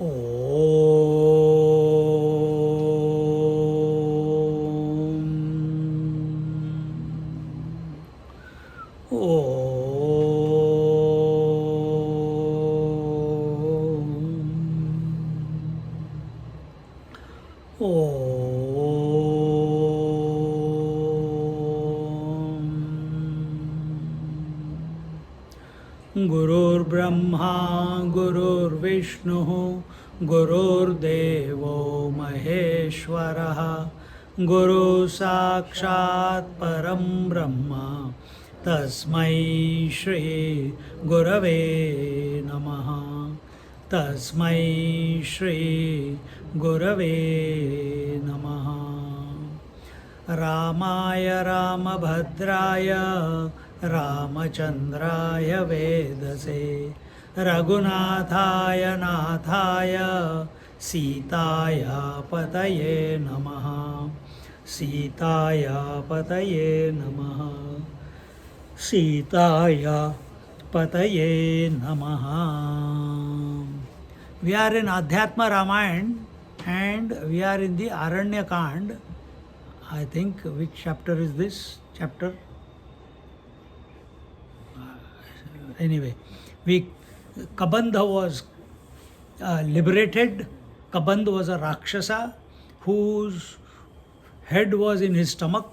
Om. Gurur Brahma, Gurur Vishnu, Gurur Devo Maheshwaraha, Guru Sakshat Param Brahma, Tasmai Shri Gurave Namaha, Tasmai Shri Gurave Namaha. Ramaya Ramabhadraya Ramachandraya Vedase Raghunathaya Nathaya Sitaya Pataye Namaha Sitaya Pataye Namaha Sitaya Pataye Namaha. We are in Adhyatma Ramayana and we are in the Aranyakand. I think, which chapter is this? Chapter? Anyway, Kabandha was liberated. Kabandha was a Rakshasa whose head was in his stomach,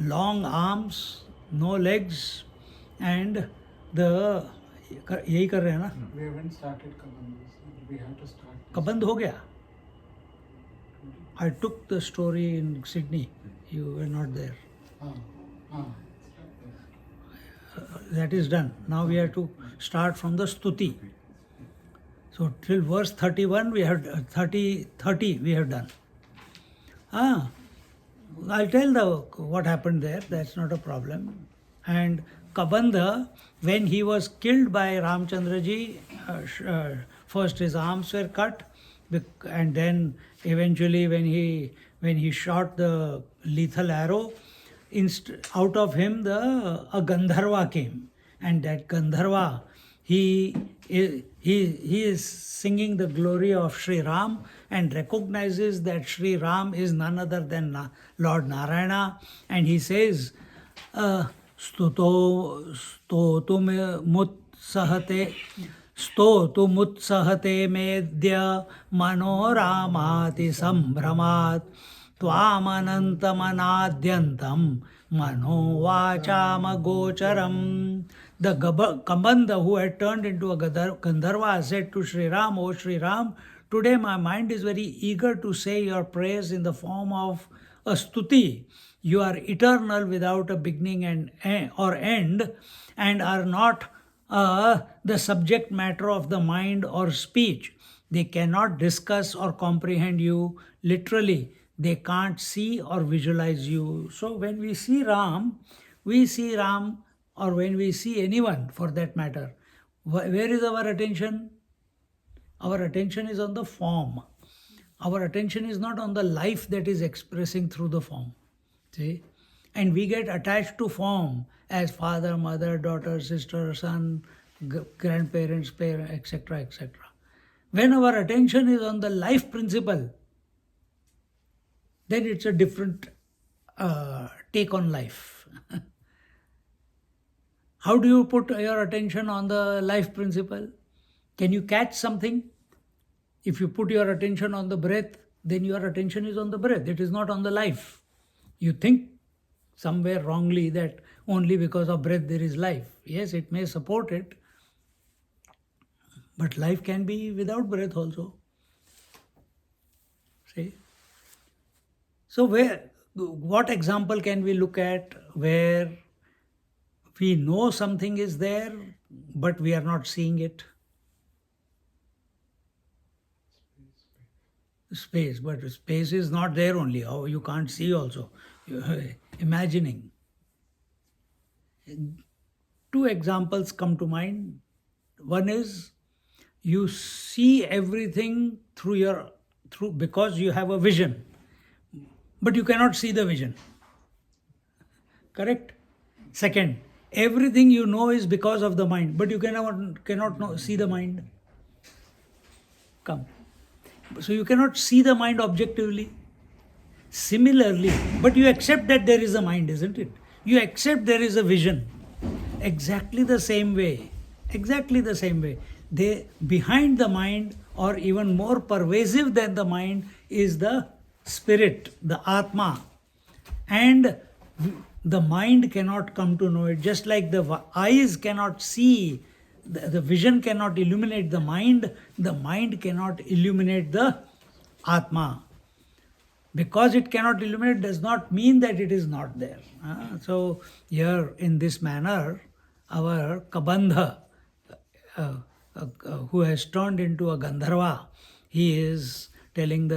long arms, no legs, and the. यही कर रहे हैं ना? We haven't started Kabandha. We have to start. Kabandh हो गया? I took the story in Sydney. You were not there. That is done. Now we have to start from the Stuti. So till verse 31 we have 30 we have done. I'll tell what happened there. That's not a problem. And Kabandha, when he was killed by Ramchandraji, first his arms were cut, and then eventually when he shot the lethal arrow, out of him a Gandharva came, and that Gandharva he is singing the glory of Sri Ram and recognizes that Sri Ram is none other than Lord Narayana, and he says स्तोतुमुत्सहते मेद्य मनोरामाति सम्भ्रमात् त्वामनन्तमनाद्यन्तं मनोवाचामगोचरम्. The Kabandha, who had turned into a Gandharva, said to Sri Ram, "O Sri Ram, today my mind is very eager to say your praise in the form of a stuti. You are eternal without a beginning or end, and are not the subject matter of the mind or speech. They cannot discuss or comprehend you literally. They can't see or visualize you." So when we see Ram, or when we see anyone for that matter, where is our attention? Our attention is on the form. Our attention is not on the life that is expressing through the form. See? And we get attached to form as father, mother, daughter, sister, son, grandparents, parents, etc., etc. When our attention is on the life principle, then it's a different take on life. How do you put your attention on the life principle? Can you catch something? If you put your attention on the breath, then your attention is on the breath. It is not on the life. You think somewhere wrongly that only because of breath there is life. Yes, it may support it, but life can be without breath also. See? So what example can we look at where we know something is there, but we are not seeing it? Space, but space is not there only. Oh, you can't see also. You're imagining. Two examples come to mind. One is you see everything through because you have a vision, but you cannot see the vision. Correct? Second, everything you know is because of the mind, but you cannot see the mind. Come. So you cannot see the mind objectively. Similarly, but you accept that there is a mind, isn't it? You accept there is a vision. Exactly the same way. Exactly the same way. They behind the mind, or even more pervasive than the mind, is the spirit, the Atma. And the mind cannot come to know it, just like the eyes cannot see, the vision cannot illuminate the mind cannot illuminate the Atma. Because it cannot illuminate does not mean that it is not there. So here in this manner, our Kabandha, who has turned into a Gandharva, he is telling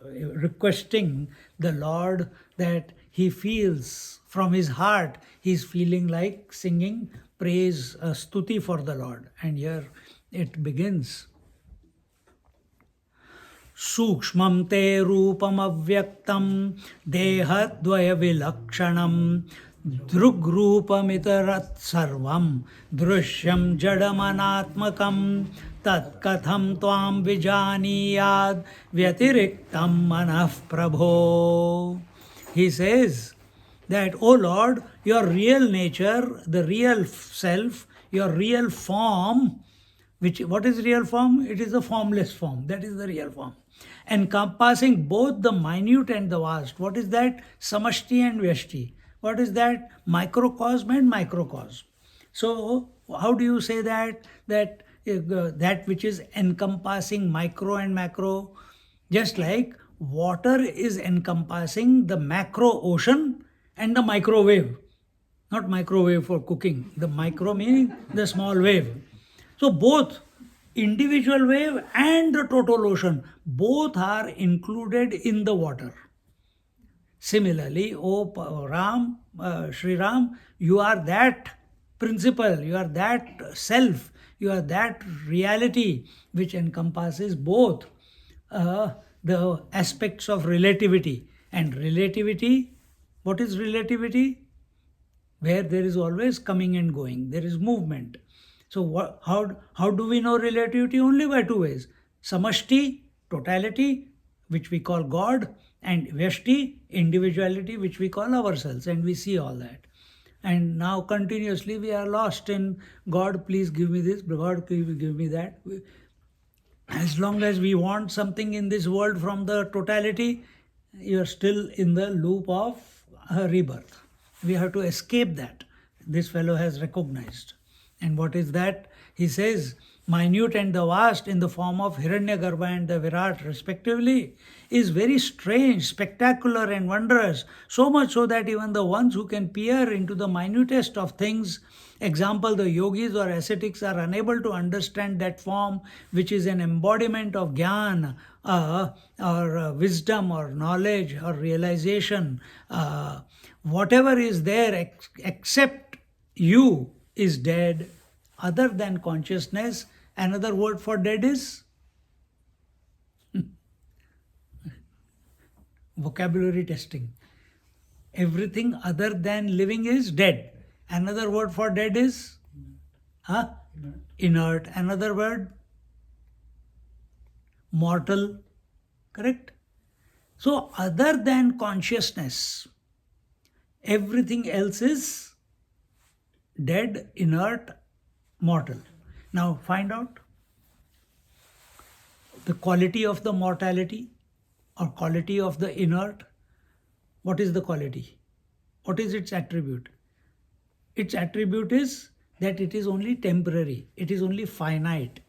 requesting the Lord that he feels from his heart, he is feeling like singing praise, stuti for the Lord. And here it begins. सूक्ष्मं ते रूपमव्यक्तं देहद्वयविलक्षणं दृग्रूपमितरत् सर्वं दृश्यं जडमनात्मकं तत्कथं त्वां विजानीयाद् व्यतिरिक्तं मनः प्रभो. He says that, O Lord, your real nature, the real self, your real form, what is real form? It is the formless form. That is the real form. Encompassing both the minute and the vast. What is that? Samashti and Vyashti. What is that? Microcosm and microcosm. So, how do you say that? That which is encompassing micro and macro. Just like water is encompassing the macro ocean and the microwave. Not microwave for cooking. The micro meaning the small wave. So both individual wave and the total ocean, both are included in the water. Similarly, O Ram, Sri Ram, you are that principle, you are that self, you are that reality which encompasses both the aspects of relativity. And relativity, what is relativity? Where there is always coming and going, there is movement. So how do we know relativity? Only by two ways. Samashti, totality, which we call God, and Vyashti, individuality, which we call ourselves, and we see all that. And now continuously we are lost in God, please give me this, God, please give me that. As long as we want something in this world from the totality, you are still in the loop of rebirth. We have to escape that. This fellow has recognized. And what is that? He says, minute and the vast in the form of hiranyagarbha and the viraat respectively is very strange, spectacular and wondrous, so much so that even the ones who can peer into the minutest of things, example the yogis or ascetics, are unable to understand that form which is an embodiment of jnana or wisdom or knowledge or realization. Whatever is there except you is dead. Other than consciousness, another word for dead is vocabulary testing. Everything other than living is dead. Another word for dead is inert. Another word, mortal. Correct? So other than consciousness, everything else is dead, inert, mortal. Now find out the quality of the mortality or quality of the inert. What is the quality? What is its attribute? Its attribute is that it is only temporary, it is only finite.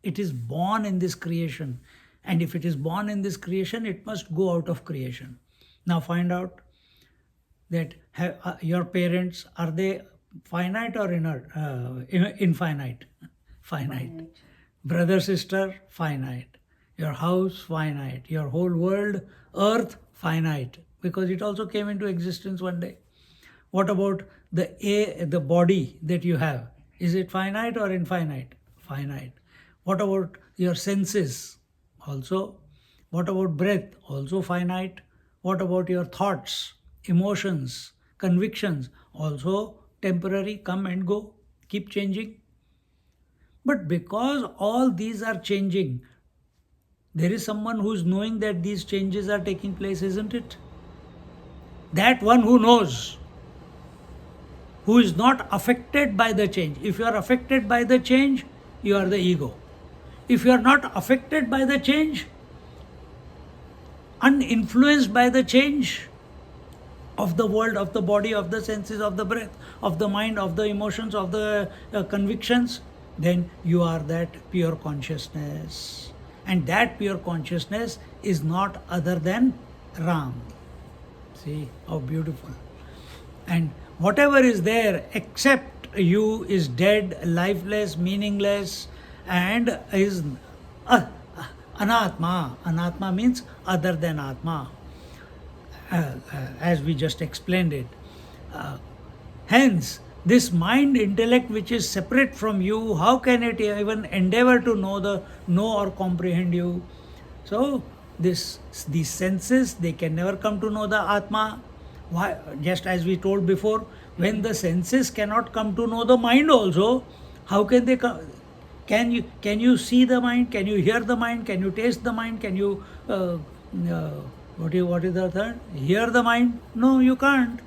It is born in this creation. And if it is born in this creation, it must go out of creation. Now find out that your parents, are they finite or infinite? Finite. Brother, sister, finite. Your house, finite. Your whole world, earth, finite. Because it also came into existence one day. What about the body that you have? Is it finite or infinite? Finite. What about your senses? Also. What about breath? Also finite. What about your thoughts, emotions, convictions? Also temporary, come and go, keep changing. But because all these are changing, There is someone who is knowing that these changes are taking place, isn't it? That one who knows, who is not affected by the change. If you are affected by the change, you are the ego. If you are not affected by the change, uninfluenced by the change of the world, of the body, of the senses, of the breath, of the mind, of the emotions, of the convictions, then you are that pure consciousness. And that pure consciousness is not other than Ram. See how beautiful. And whatever is there except you is dead, lifeless, meaningless, and is anatma. Anatma means other than Atma, as we just explained it. Hence, this mind intellect which is separate from you, how can it even endeavor to know or comprehend you? So these senses, they can never come to know the Atma. Why? Just as we told before, when the senses cannot come to know the mind also, how can they come? Can you see the mind? Can you hear the mind? Can you taste the mind? Can you what is the third? Hear the mind? No, you can't.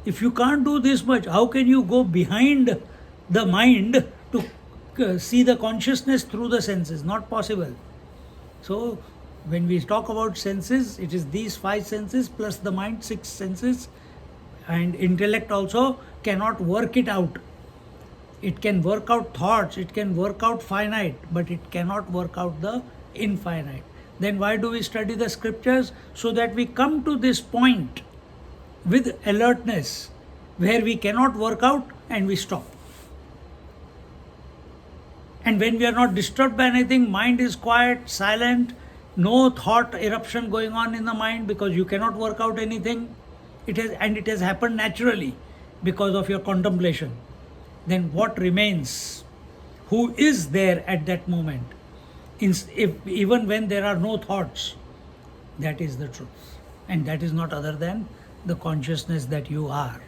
If you can't do this much, how can you go behind the mind to see the consciousness through the senses? Not possible. So, when we talk about senses, it is these 5 senses plus the mind, 6 senses, and intellect also cannot work it out. It can work out thoughts, it can work out finite, but it cannot work out the infinite. Then why do we study the scriptures? So that we come to this point with alertness where we cannot work out and we stop. And when we are not disturbed by anything, mind is quiet, silent, no thought eruption going on in the mind because you cannot work out anything. It has happened naturally because of your contemplation. Then what remains? Who is there at that moment? Even when there are no thoughts, that is the truth. And that is not other than the consciousness that you are.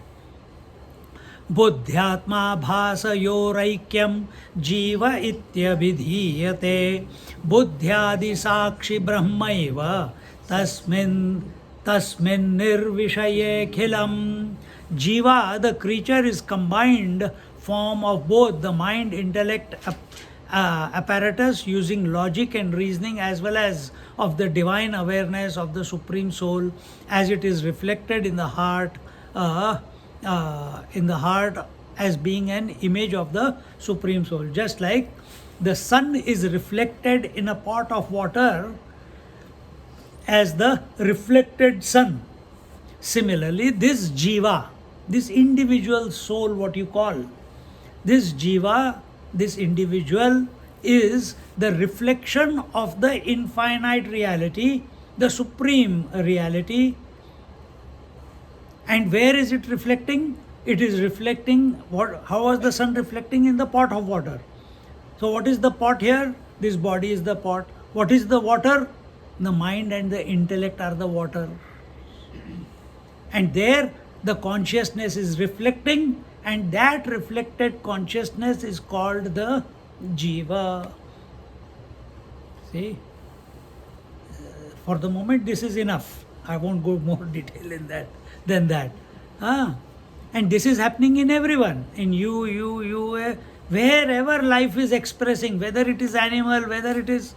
Buddhyatma bhasayoraikyam jiva ityabhidhiyate buddhyadi sakshi brahmaiva tasmin nirvishaye khilam. Jiva, the creature, is combined form of both the mind intellect apparatus using logic and reasoning, as well as of the divine awareness of the Supreme Soul as it is reflected in the heart as being an image of the Supreme Soul. Just like the sun is reflected in a pot of water as the reflected sun. Similarly, this jiva, this individual soul, what you call, this jiva, this individual is the reflection of the infinite reality, the supreme reality. And where is it reflecting? It is reflecting how was the sun reflecting in the pot of water? So what is the pot here? This body is the pot. What is the water? The mind and the intellect are the water. And there the consciousness is reflecting, and that reflected consciousness is called the jiva. See, for the moment this is enough. I won't go more detail in that than that. And this is happening in everyone, in you, wherever life is expressing, whether it is animal, whether it is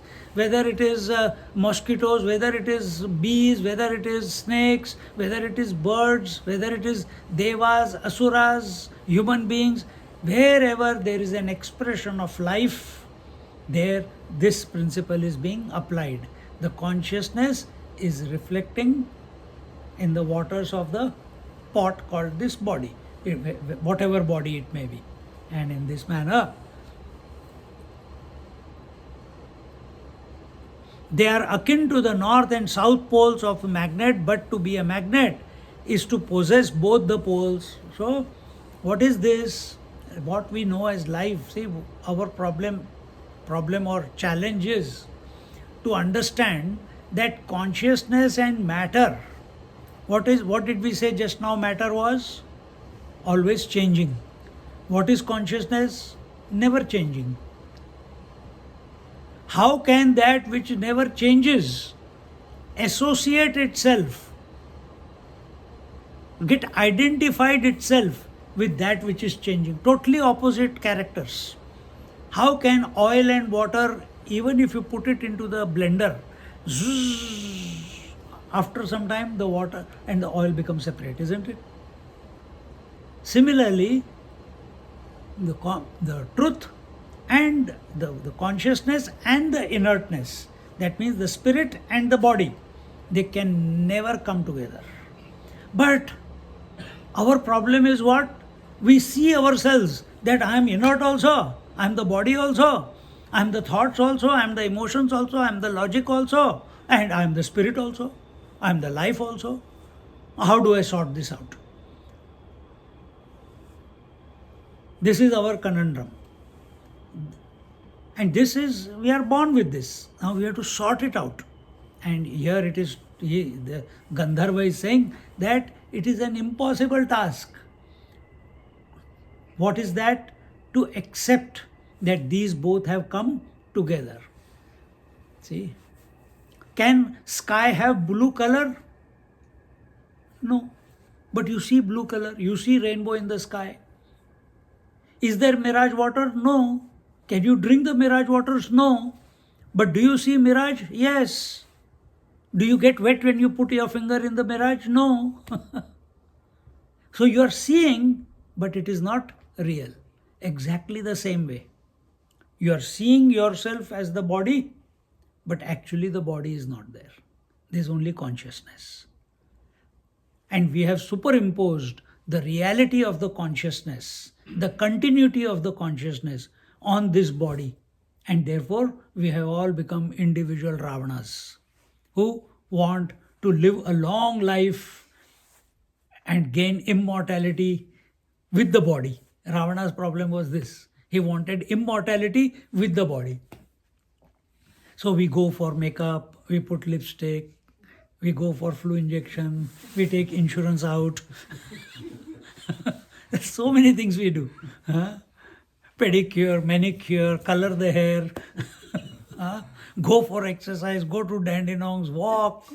mosquitoes, whether it is bees, whether it is snakes, whether it is birds, whether it is devas, asuras, human beings, wherever there is an expression of life, there this principle is being applied. The consciousness is reflecting in the waters of the pot called this body, whatever body it may be. And in this manner, they are akin to the north and south poles of a magnet, but to be a magnet is to possess both the poles. So, what is this? What we know as life, see, our problem or challenge is to understand that consciousness and matter, what did we say just now? Matter was always changing. What is consciousness? Never changing. How can that which never changes associate itself, get identified itself with that which is changing? Totally opposite characters. How can oil and water, even if you put it into the blender, zzz, after some time the water and the oil become separate, isn't it? Similarly, the truth and the consciousness and the inertness, that means the spirit and the body, they can never come together. But our problem is what? We see ourselves that I am inert also, I am the body also, I am the thoughts also, I am the emotions also, I am the logic also, and I am the spirit also, I am the life also. How do I sort this out? This is our conundrum. And this is, we are born with this. Now we have to sort it out. And here it is, the Gandharva is saying that it is an impossible task. What is that? To accept that these both have come together. See? Can sky have blue color? No. But you see blue color, you see rainbow in the sky. Is there mirage water? No. Can you drink the mirage waters? No. But do you see mirage? Yes. Do you get wet when you put your finger in the mirage? No. So you are seeing, but it is not real. Exactly the same way. You are seeing yourself as the body, but actually the body is not there. There is only consciousness. And we have superimposed the reality of the consciousness, the continuity of the consciousness on this body. And therefore, we have all become individual Ravanas who want to live a long life and gain immortality with the body. Ravana's problem was this. He wanted immortality with the body. So we go for makeup, we put lipstick, we go for flu injection, we take insurance out. There's so many things we do. Huh? Pedicure, manicure, color the hair, go for exercise, go to Dandenongs, walk,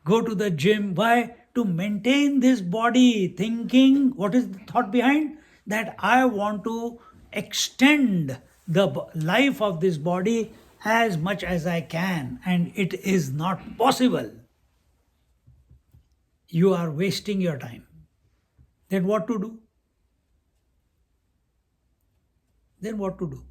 go to the gym. Why? To maintain this body, thinking, what is the thought behind? That I want to extend the life of this body as much as I can, and it is not possible. You are wasting your time. Then what to do? Then what to do?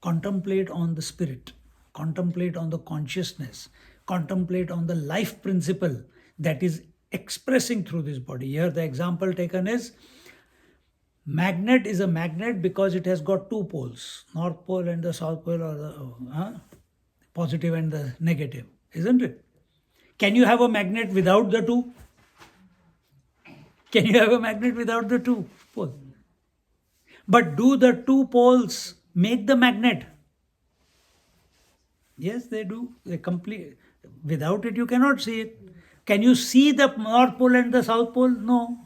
Contemplate on the spirit, contemplate on the consciousness, contemplate on the life principle that is expressing through this body. Here the example taken is, magnet is a magnet because it has got two poles, north pole and the south pole, or the positive and the negative, isn't it? Can you have a magnet without the two? Can you have a magnet without the two poles? But do the two poles make the magnet? Yes, they do. They complete. Without it, you cannot see it. Can you see the north pole and the south pole? No.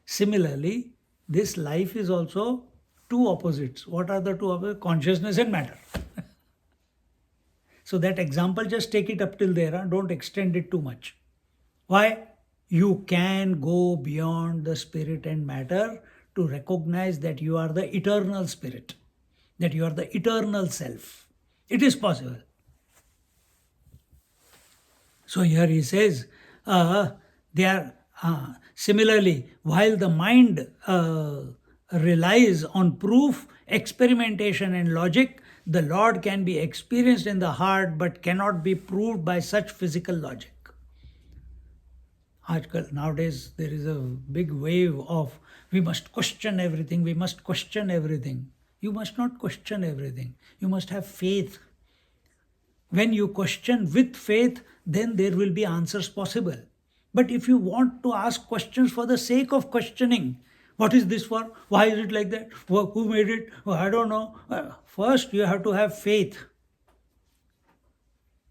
Similarly, this life is also two opposites. What are the two opposites? Consciousness and matter. So that example, just take it up till there. Don't extend it too much. Why? You can go beyond the spirit and matter to recognize that you are the eternal spirit, that you are the eternal self. It is possible. So here he says, they are similarly, while the mind relies on proof, experimentation, and logic, the Lord can be experienced in the heart but cannot be proved by such physical logic. Nowadays, there is a big wave of we must question everything, we must question everything. You must not question everything. You must have faith. When you question with faith, then there will be answers possible. But if you want to ask questions for the sake of questioning, what is this for? Why is it like that? Who made it? I don't know. First, you have to have faith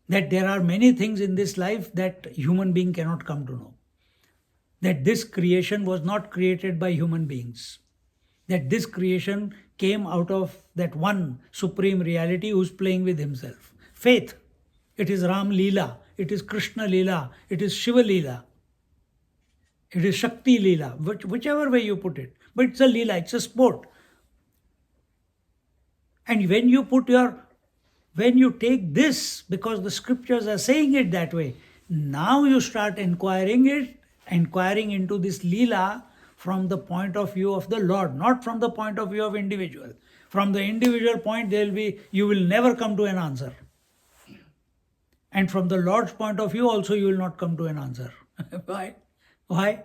that there are many things in this life that human being cannot come to know. That this creation was not created by human beings. that this creation came out of that one supreme reality who's playing with himself. Faith. It is Ram Leela, it is Krishna Leela, it is Shiva Leela, it is Shakti Leela, whichever way you put it. But it's a Leela, it's a sport. And when you take this, because the scriptures are saying it that way, now you start inquiring into this Leela from the point of view of the Lord, not from the point of view of individual. From the individual point, you will never come to an answer. And from the Lord's point of view also, you will not come to an answer. Why? Why?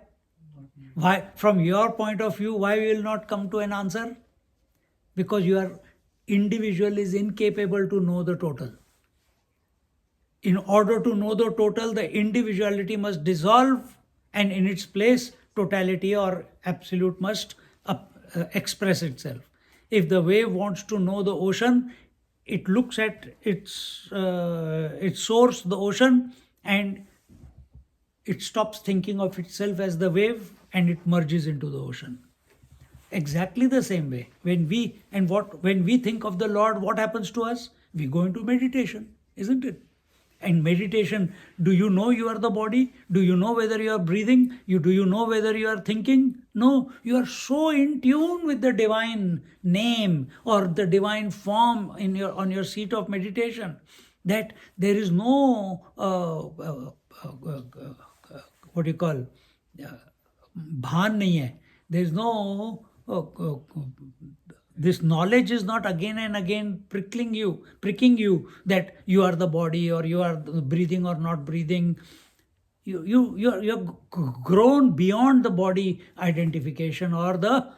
From your point of view, why you will not come to an answer? Because your individual is incapable to know the total. In order to know the total, the individuality must dissolve, and in its place, totality or absolute must express itself. If the wave wants to know the ocean, it looks at its source, the ocean, and it stops thinking of itself as the wave, and it merges into the ocean. Exactly the same way. When we think of the Lord, what happens to us? We go into meditation, isn't it? And meditation, do you know you are the body? Do you know whether you are breathing? Do you know whether you are thinking? No, you are so in tune with the divine name or the divine form on your seat of meditation that there is no what do you call bhaan nahi hai. There is no this knowledge is not again and again pricking you that you are the body or you are breathing or not breathing. You're grown beyond the body identification or the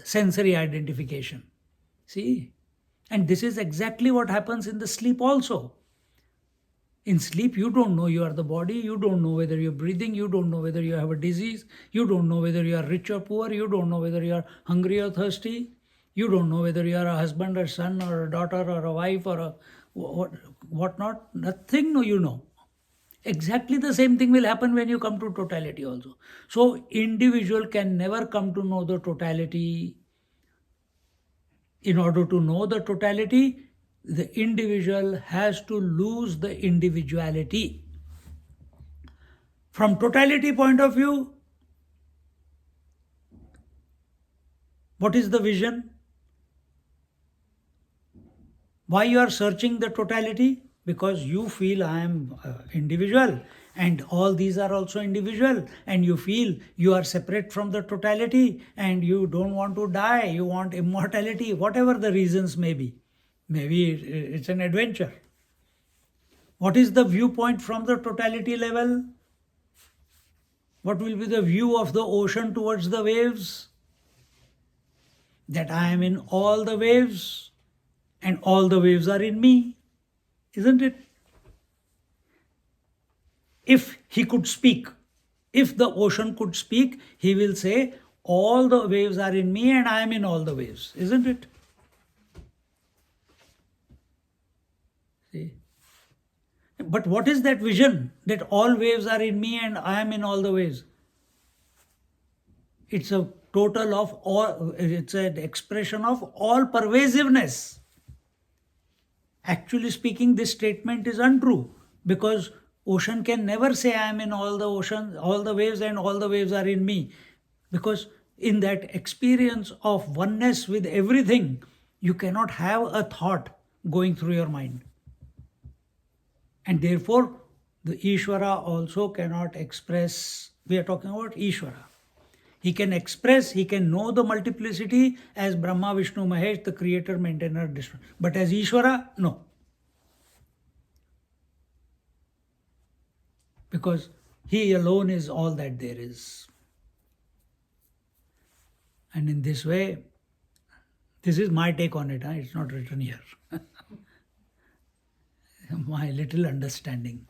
sensory identification. See? And this is exactly what happens in the sleep also. In sleep, you don't know you are the body, you don't know whether you're breathing, you don't know whether you have a disease, you don't know whether you are rich or poor, you don't know whether you are hungry or thirsty, you don't know whether you are a husband or son or a daughter or a wife or a what not. Nothing you know. Exactly the same thing will happen when you come to totality also. So individual can never come to know the totality. In order to know the totality, the individual has to lose the individuality. From totality point of view, what is the vision? Why you are searching the totality? Because you feel I am individual and all these are also individual, and you feel you are separate from the totality and you don't want to die, you want immortality, whatever the reasons may be. Maybe it's an adventure. What is the viewpoint from the totality level? What will be the view of the ocean towards the waves? That I am in all the waves and all the waves are in me, isn't it? If he could speak, if the ocean could speak, he will say, all the waves are in me and I am in all the waves, isn't it? See? But what is that vision? That all waves are in me and I am in all the waves. It's a total of all, it's an expression of all pervasiveness. Actually speaking, this statement is untrue because ocean can never say I am in all the ocean, all the waves and all the waves are in me. Because in that experience of oneness with everything, you cannot have a thought going through your mind. And therefore, the Ishvara also cannot express, we are talking about Ishvara. He can express, he can know the multiplicity as Brahma, Vishnu, Mahesh, the creator, maintainer, destroyer. But as Ishvara, no. Because he alone is all that there is. And in this way, this is my take on it, it's not written here. My little understanding.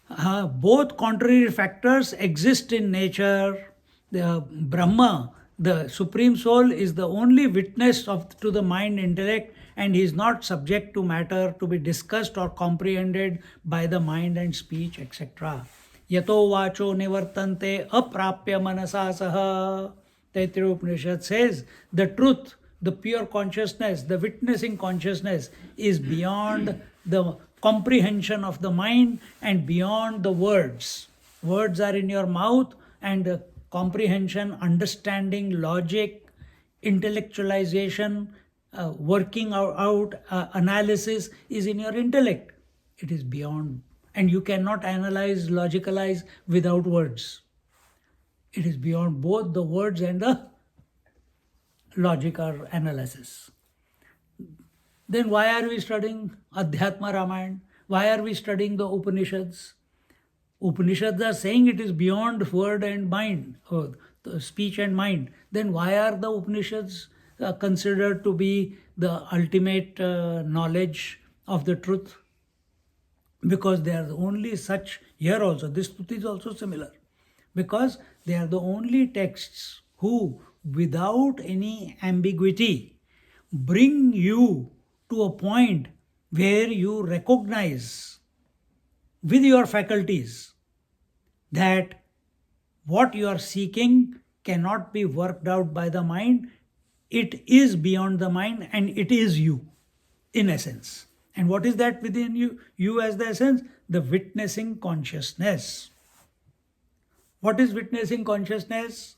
Both contrary factors exist in nature. The Brahma, the Supreme Soul, is the only witness to the mind intellect, and he is not subject to matter to be discussed or comprehended by the mind and speech, etc. Yato vacho nivartante aprapya manasa saha. Taittiriya Upanishad says the truth, the pure consciousness, the witnessing consciousness is beyond the comprehension of the mind and beyond the words. Words are in your mouth, and the comprehension, understanding, logic, intellectualization, working out analysis is in your intellect. It is beyond, and you cannot analyze, logicalize without words. It is beyond both the words and the logic or analysis. Then why are we studying Adhyatma Ramayana? Why are we studying the Upanishads? Upanishads are saying it is beyond word and mind, or the speech and mind. Then why are the Upanishads considered to be the ultimate knowledge of the truth? Because they are the only such, here also, this Stuti is also similar. Because they are the only texts who, without any ambiguity, bring you to a point where you recognize with your faculties that what you are seeking cannot be worked out by the mind. It is beyond the mind and it is you, in essence. And what is that within you? You as the essence? The witnessing consciousness. What is witnessing consciousness?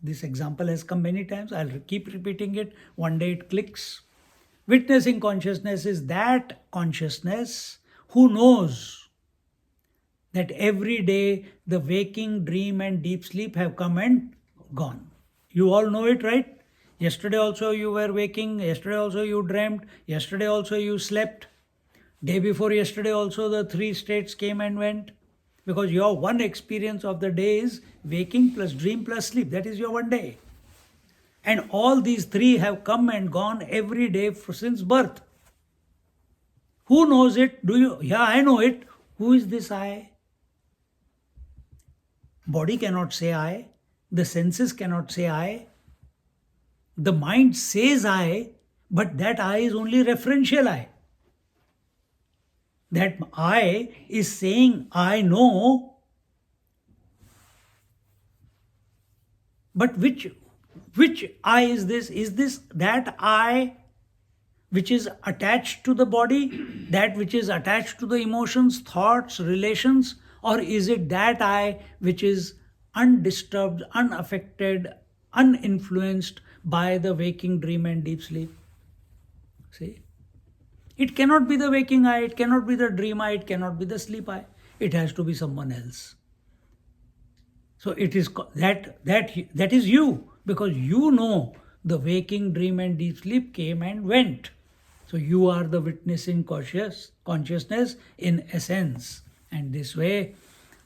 This example has come many times. I'll keep repeating it. One day it clicks. Witnessing consciousness is that consciousness who knows that every day the waking, dream, and deep sleep have come and gone. You all know it, right? Yesterday also you were waking, yesterday also you dreamt, yesterday also you slept. Day before yesterday also the three states came and went. Because your one experience of the day is waking plus dream plus sleep. That is your one day. And all these three have come and gone every day since birth. Who knows it? Do you? Yeah, I know it. Who is this I? Body cannot say I. The senses cannot say I. The mind says I, but that I is only referential I. That I is saying I know, but which I is this? Is this that I which is attached to the body, that which is attached to the emotions, thoughts, relations, or is it that I which is undisturbed, unaffected, uninfluenced by the waking, dream, and deep sleep? See? It cannot be the waking I, it cannot be the dream I, it cannot be the sleep I. It has to be someone else. So it is that is you, because you know the waking, dream, and deep sleep came and went. So you are the witnessing consciousness in essence. And this way,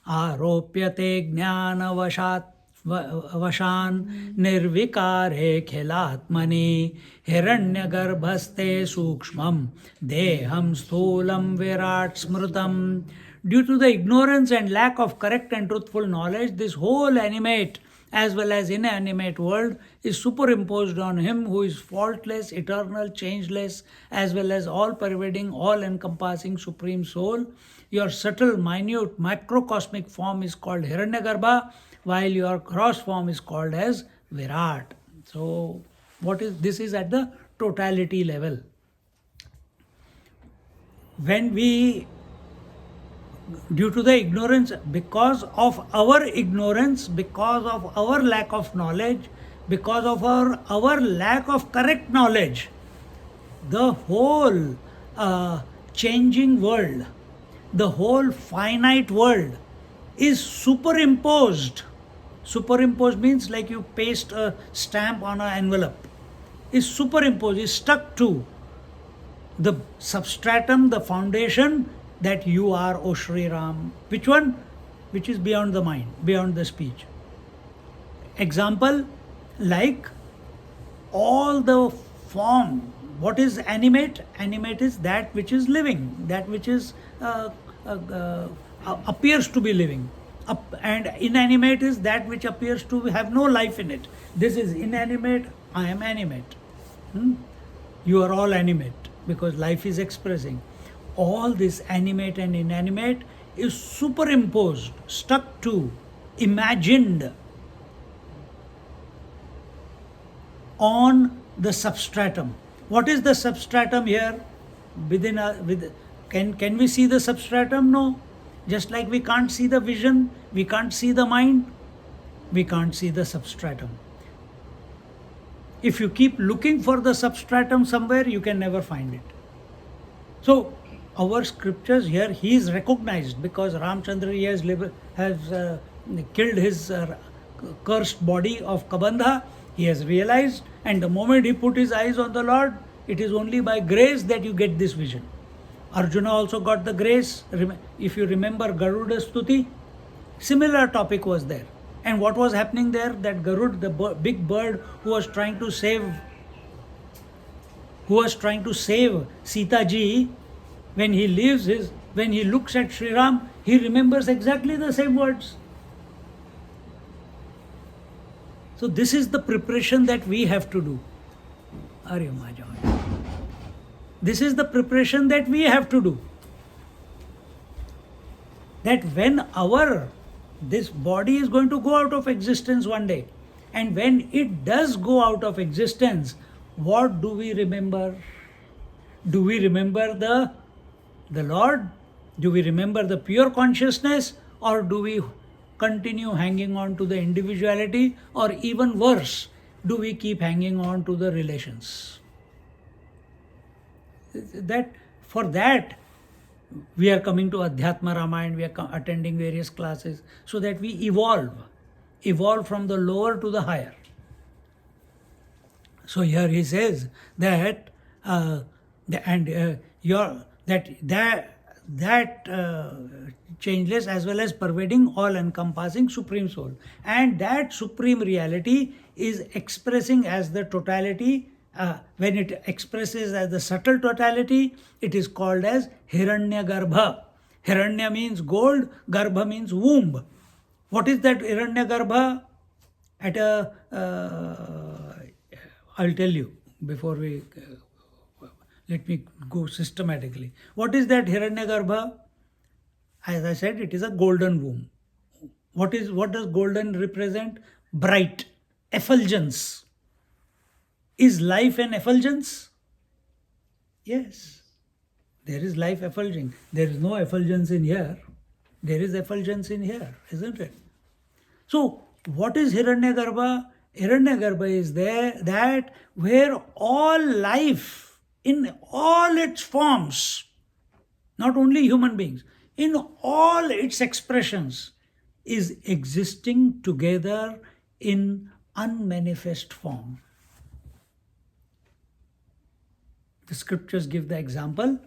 aropyate jnana vashan nirvikare khilatmani hiranyagarbhaste sukshmam deham sthulam viraat smrutam. Due to the ignorance and lack of correct and truthful knowledge, this whole animate as well as inanimate world is superimposed on him who is faultless, eternal, changeless, as well as all-pervading, all-encompassing Supreme Soul. Your subtle, minute, macrocosmic form is called hiranyagarbha, while your gross form is called as viraat. So, this is at the totality level. When we, due to the ignorance, because of our ignorance, because of our lack of knowledge, because of our lack of correct knowledge, the whole changing world, the whole finite world is superimposed. Superimposed means like you paste a stamp on an envelope. Is superimposed, is stuck to the substratum, the foundation that you are, O Shri Ram. Which one? Which is beyond the mind, beyond the speech. Example, like all the form. What is animate? Animate is that which is living, that which is appears to be living. And inanimate is that which appears to have no life in it. This is inanimate, I am animate. You are all animate because life is expressing. All this animate and inanimate is superimposed, stuck to, imagined on the substratum. What is the substratum here? Can we see the substratum? No. Just like we can't see the vision, we can't see the mind, we can't see the substratum. If you keep looking for the substratum somewhere, you can never find it. So our scriptures here, he is recognized because Ramchandra has killed his cursed body of Kabandha. He has realized, and the moment he put his eyes on the Lord, it is only by grace that you get this vision. Arjuna also got the grace. If you remember Garuda Stuti, similar topic was there. And what was happening there? That Garud, the big bird who was trying to save Sita ji, when he looks at Sri Ram, he remembers exactly the same words. So this is the preparation that we have to do. This is the preparation that we have to do. That when this body is going to go out of existence one day, and when it does go out of existence, what do we remember? Do we remember the Lord? Do we remember the pure consciousness? Or do we continue hanging on to the individuality? Or even worse, do we keep hanging on to the relations? For that, we are coming to Adhyatma Ramayana, we are attending various classes, so that we evolve from the lower to the higher. So here he says that changeless as well as pervading, all-encompassing Supreme Soul, and that Supreme Reality is expressing as the totality. When it expresses as the subtle totality, it is called as hiranyagarbha. Hiranya means gold, garbha means womb. What is that hiranyagarbha? I'll tell you before let me go systematically. What is that hiranyagarbha? As I said, it is a golden womb. What does golden represent? Bright, effulgence. Is life an effulgence? Yes. There is life effulging. There is no effulgence in here. There is effulgence in here, isn't it? So, what is hiranyagarbha? Hiranyagarbha is that where all life in all its forms, not only human beings, in all its expressions, is existing together in unmanifest form. The scriptures give the example,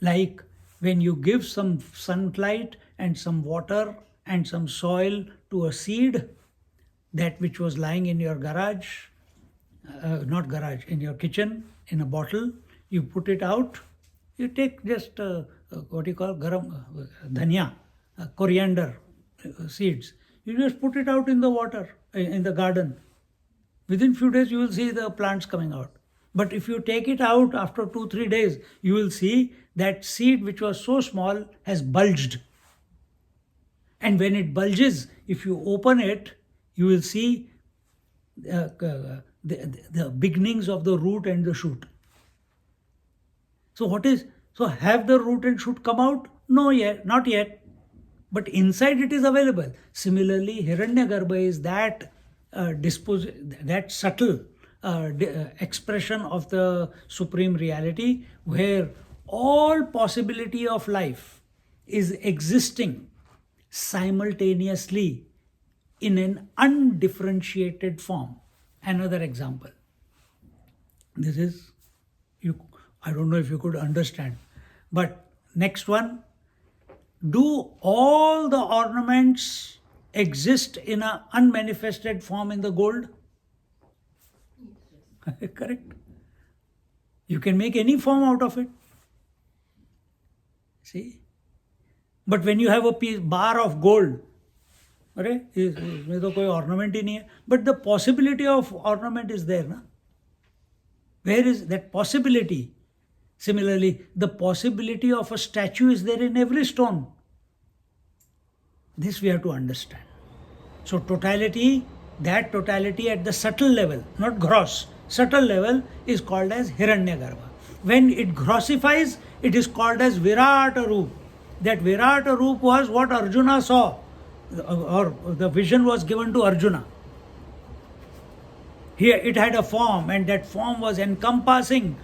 like when you give some sunlight and some water and some soil to a seed, that which was lying in your in your kitchen, in a bottle, you put it out, you take just dhania, coriander seeds, you just put it out in the water, in the garden. Within few days you will see the plants coming out. But if you take it out after 2-3 days, you will see that seed which was so small has bulged. And when it bulges, if you open it, you will see the beginnings of the root and the shoot. So have the root and shoot come out? No, not yet. But inside it is available. Similarly, hiranyagarbha is that subtle expression of the Supreme Reality, where all possibility of life is existing simultaneously in an undifferentiated form. Another example. This is, I don't know if you could understand, but next one. Do all the ornaments exist in an unmanifested form in the gold? Correct. You can make any form out of it. See? But when you have a bar of gold, इसमें तो कोई ornament ही नहीं है, but the possibility of ornament is there, na? Where is that possibility? Similarly, the possibility of a statue is there in every stone. This we have to understand. So totality, that totality at the subtle level, not gross, subtle level is called as hiranyagarbha. When it grossifies, it is called as viraat roop. That viraat roop was what Arjuna saw, or the vision was given to Arjuna. Here it had a form, and that form was encompassing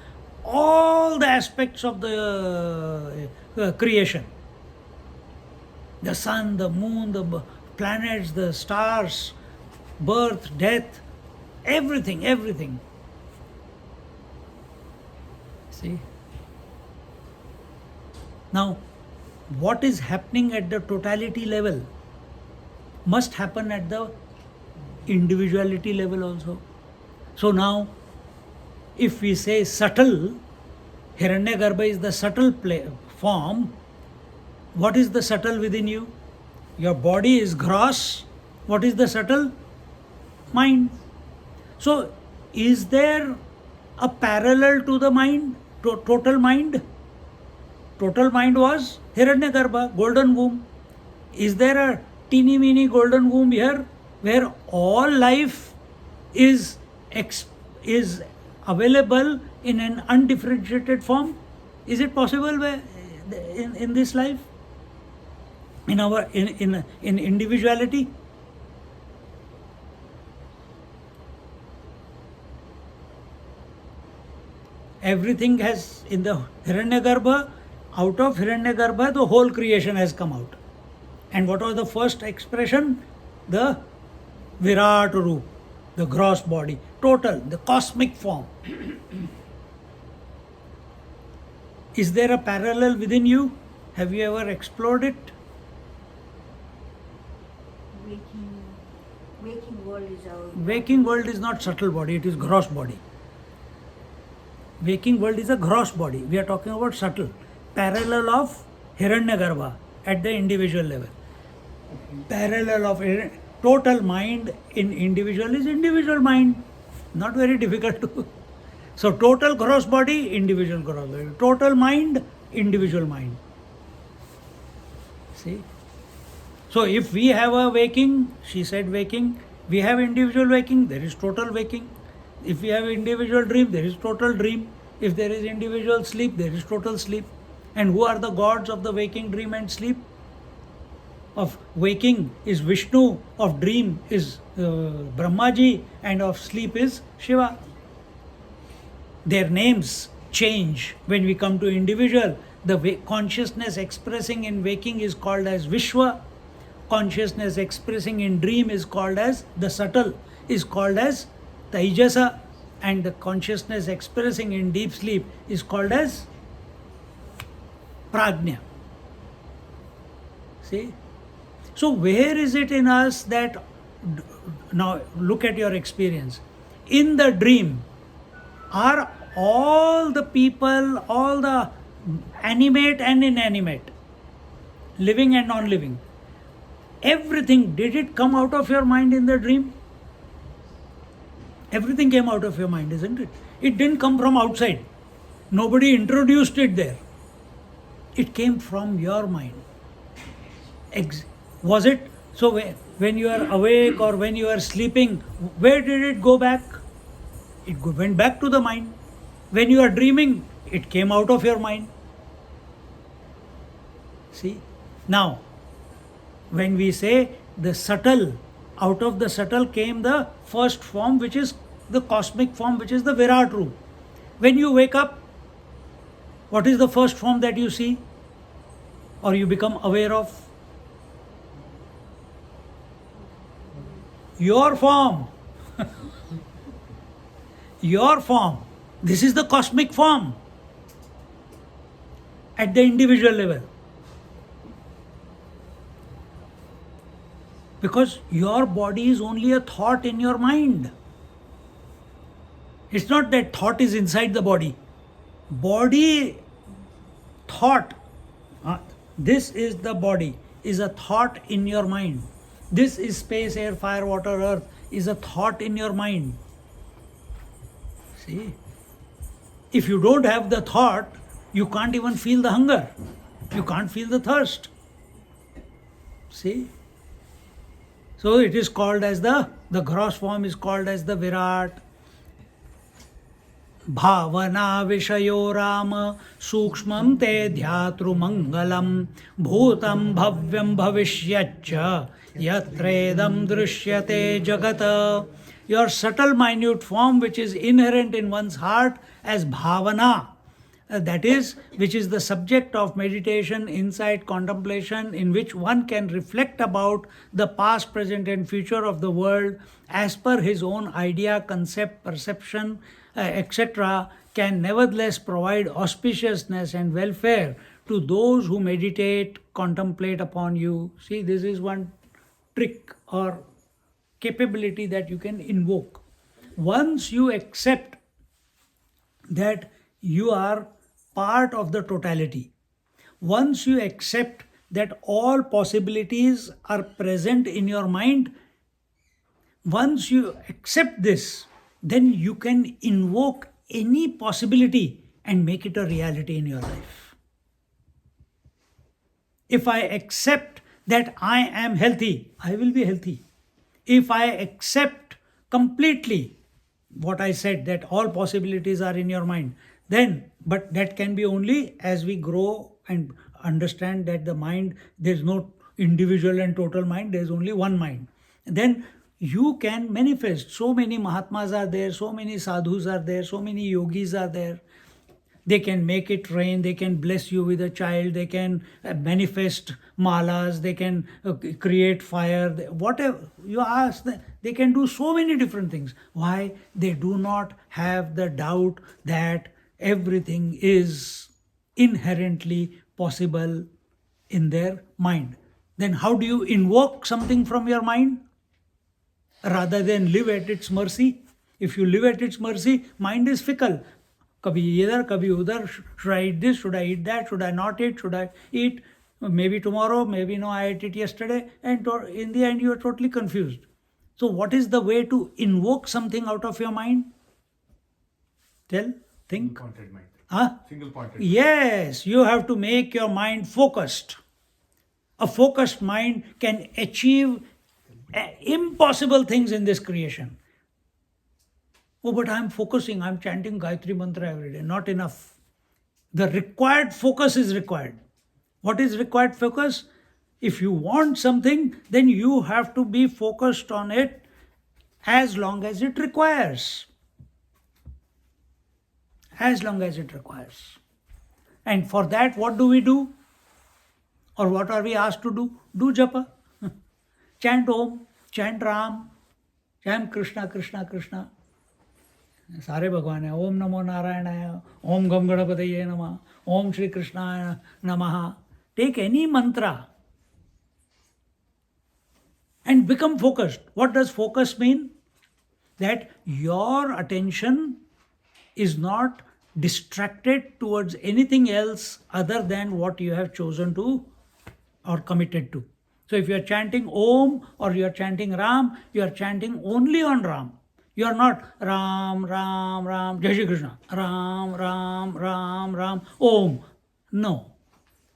all the aspects of the creation. The sun, the moon, the planets, the stars, birth, death, everything, everything. See? Now, what is happening at the totality level must happen at the individuality level also. So now, if we say subtle, hiranyagarbha is the subtle form. What is the subtle within you? Your body is gross. What is the subtle? Mind. So, is there a parallel to the mind, total mind? Total mind was hiranyagarbha, golden womb. Is there a teeny weeny golden womb here where all life is available in an undifferentiated form? Is it possible in this life? In our in individuality? Everything has in the hiranyagarbha, out of hiranyagarbha the whole creation has come out. And what was the first expression? The viraat roop, the gross body, total, the cosmic form. Is there a parallel within you? Have you ever explored it? Waking world is our... Waking world is not subtle body, it is gross body. Waking world is a gross body. We are talking about subtle. Parallel of hiranyagarbha at the individual level. Parallel of total mind in individual is individual mind. Not very difficult to... So total gross body, individual gross body. Total mind, individual mind. See? So if we have a waking, she said waking, we have individual waking, there is total waking. If we have individual dream, there is total dream. If there is individual sleep, there is total sleep. And who are the gods of the waking, dream and sleep? Of waking is Vishnu, of dream is Brahmaji, and of sleep is Shiva. Their names change when we come to individual. The consciousness expressing in waking is called as Vishwa. Consciousness expressing in dream is called as the subtle, is called as Taijasa, and the consciousness expressing in deep sleep is called as Prajna. See? So where is it in us that, now look at your experience. In the dream, are all the people, all the animate and inanimate, living and non-living, everything, did it come out of your mind in the dream? Everything came out of your mind, isn't it? It didn't come from outside. Nobody introduced it there. It came from your mind. Was it? So when you are awake or when you are sleeping, where did it go back? It went back to the mind. When you are dreaming, it came out of your mind. See? Now, when we say the subtle, out of the subtle came the first form, which is the cosmic form, which is the viraat roop. When you wake up, what is the first form that you see or you become aware of? Your form. Your form. This is the cosmic form at the individual level. Because your body is only a thought in your mind. It's not that thought is inside the body. Body, thought, this is the body, is a thought in your mind. This is space, air, fire, water, earth, is a thought in your mind. See? If you don't have the thought, you can't even feel the hunger. You can't feel the thirst. See? So it is called as the gross form is called as the viraat. भावना विषयो राम सूक्ष्मं ते ध्यातृमङ्गलं भूतं भव्यं भविष्यच्च यत्रेदं दृश्यते जगत. Your subtle minute form which is inherent in one's heart as bhavana, that is, which is the subject of meditation, insight, contemplation, in which one can reflect about the past, present, and future of the world as per his own idea, concept, perception, etc., can nevertheless provide auspiciousness and welfare to those who meditate, contemplate upon you. See, this is one trick or capability that you can invoke. Once you accept that you are part of the totality, once you accept that all possibilities are present in your mind, once you accept this, then you can invoke any possibility and make it a reality in your life. If I accept that I am healthy, I will be healthy. If I accept completely what I said, that all possibilities are in your mind, then, but that can be only as we grow and understand that the mind, there's no individual and total mind, there's only one mind. Then you can manifest. So many Mahatmas are there, so many sadhus are there, so many yogis are there. They can make it rain, they can bless you with a child, they can manifest malas, they can create fire, whatever you ask them, they can do so many different things. Why? They do not have the doubt that everything is inherently possible in their mind. Then how do you invoke something from your mind rather than live at its mercy? If you live at its mercy, mind is fickle. Kabhi idhar, kabhi udhar. Should I eat this? Should I eat that? Should I not eat? Should I eat? Maybe tomorrow, maybe no, I ate it yesterday. And in the end, you are totally confused. So what is the way to invoke something out of your mind? Tell, think. Single pointed mind. Huh? Single pointed. Yes, you have to make your mind focused. A focused mind can achieve impossible things in this creation. Oh, but I'm focusing, I'm chanting Gayatri Mantra every day. Not enough. The required focus is required. What is required focus? If you want something, then you have to be focused on it as long as it requires. As long as it requires. And for that, what do we do? Or what are we asked to do? Do japa. Chant Om, chant Ram, chant Krishna, Krishna, Krishna. सारे भगवान है. ओम नमो नारायणाय, ओम गम गणपतये नमः, ओम श्री कृष्णाय नमः. Take any mantra and become focused. What does focus mean? That your attention is not distracted towards anything else other than what you have chosen to or committed to. So if you are chanting Om or you are chanting Ram, you are chanting only on Ram. You are not Ram, Ram, Ram, Jai Shri Krishna, Ram, Ram, Ram, Ram, Om. No.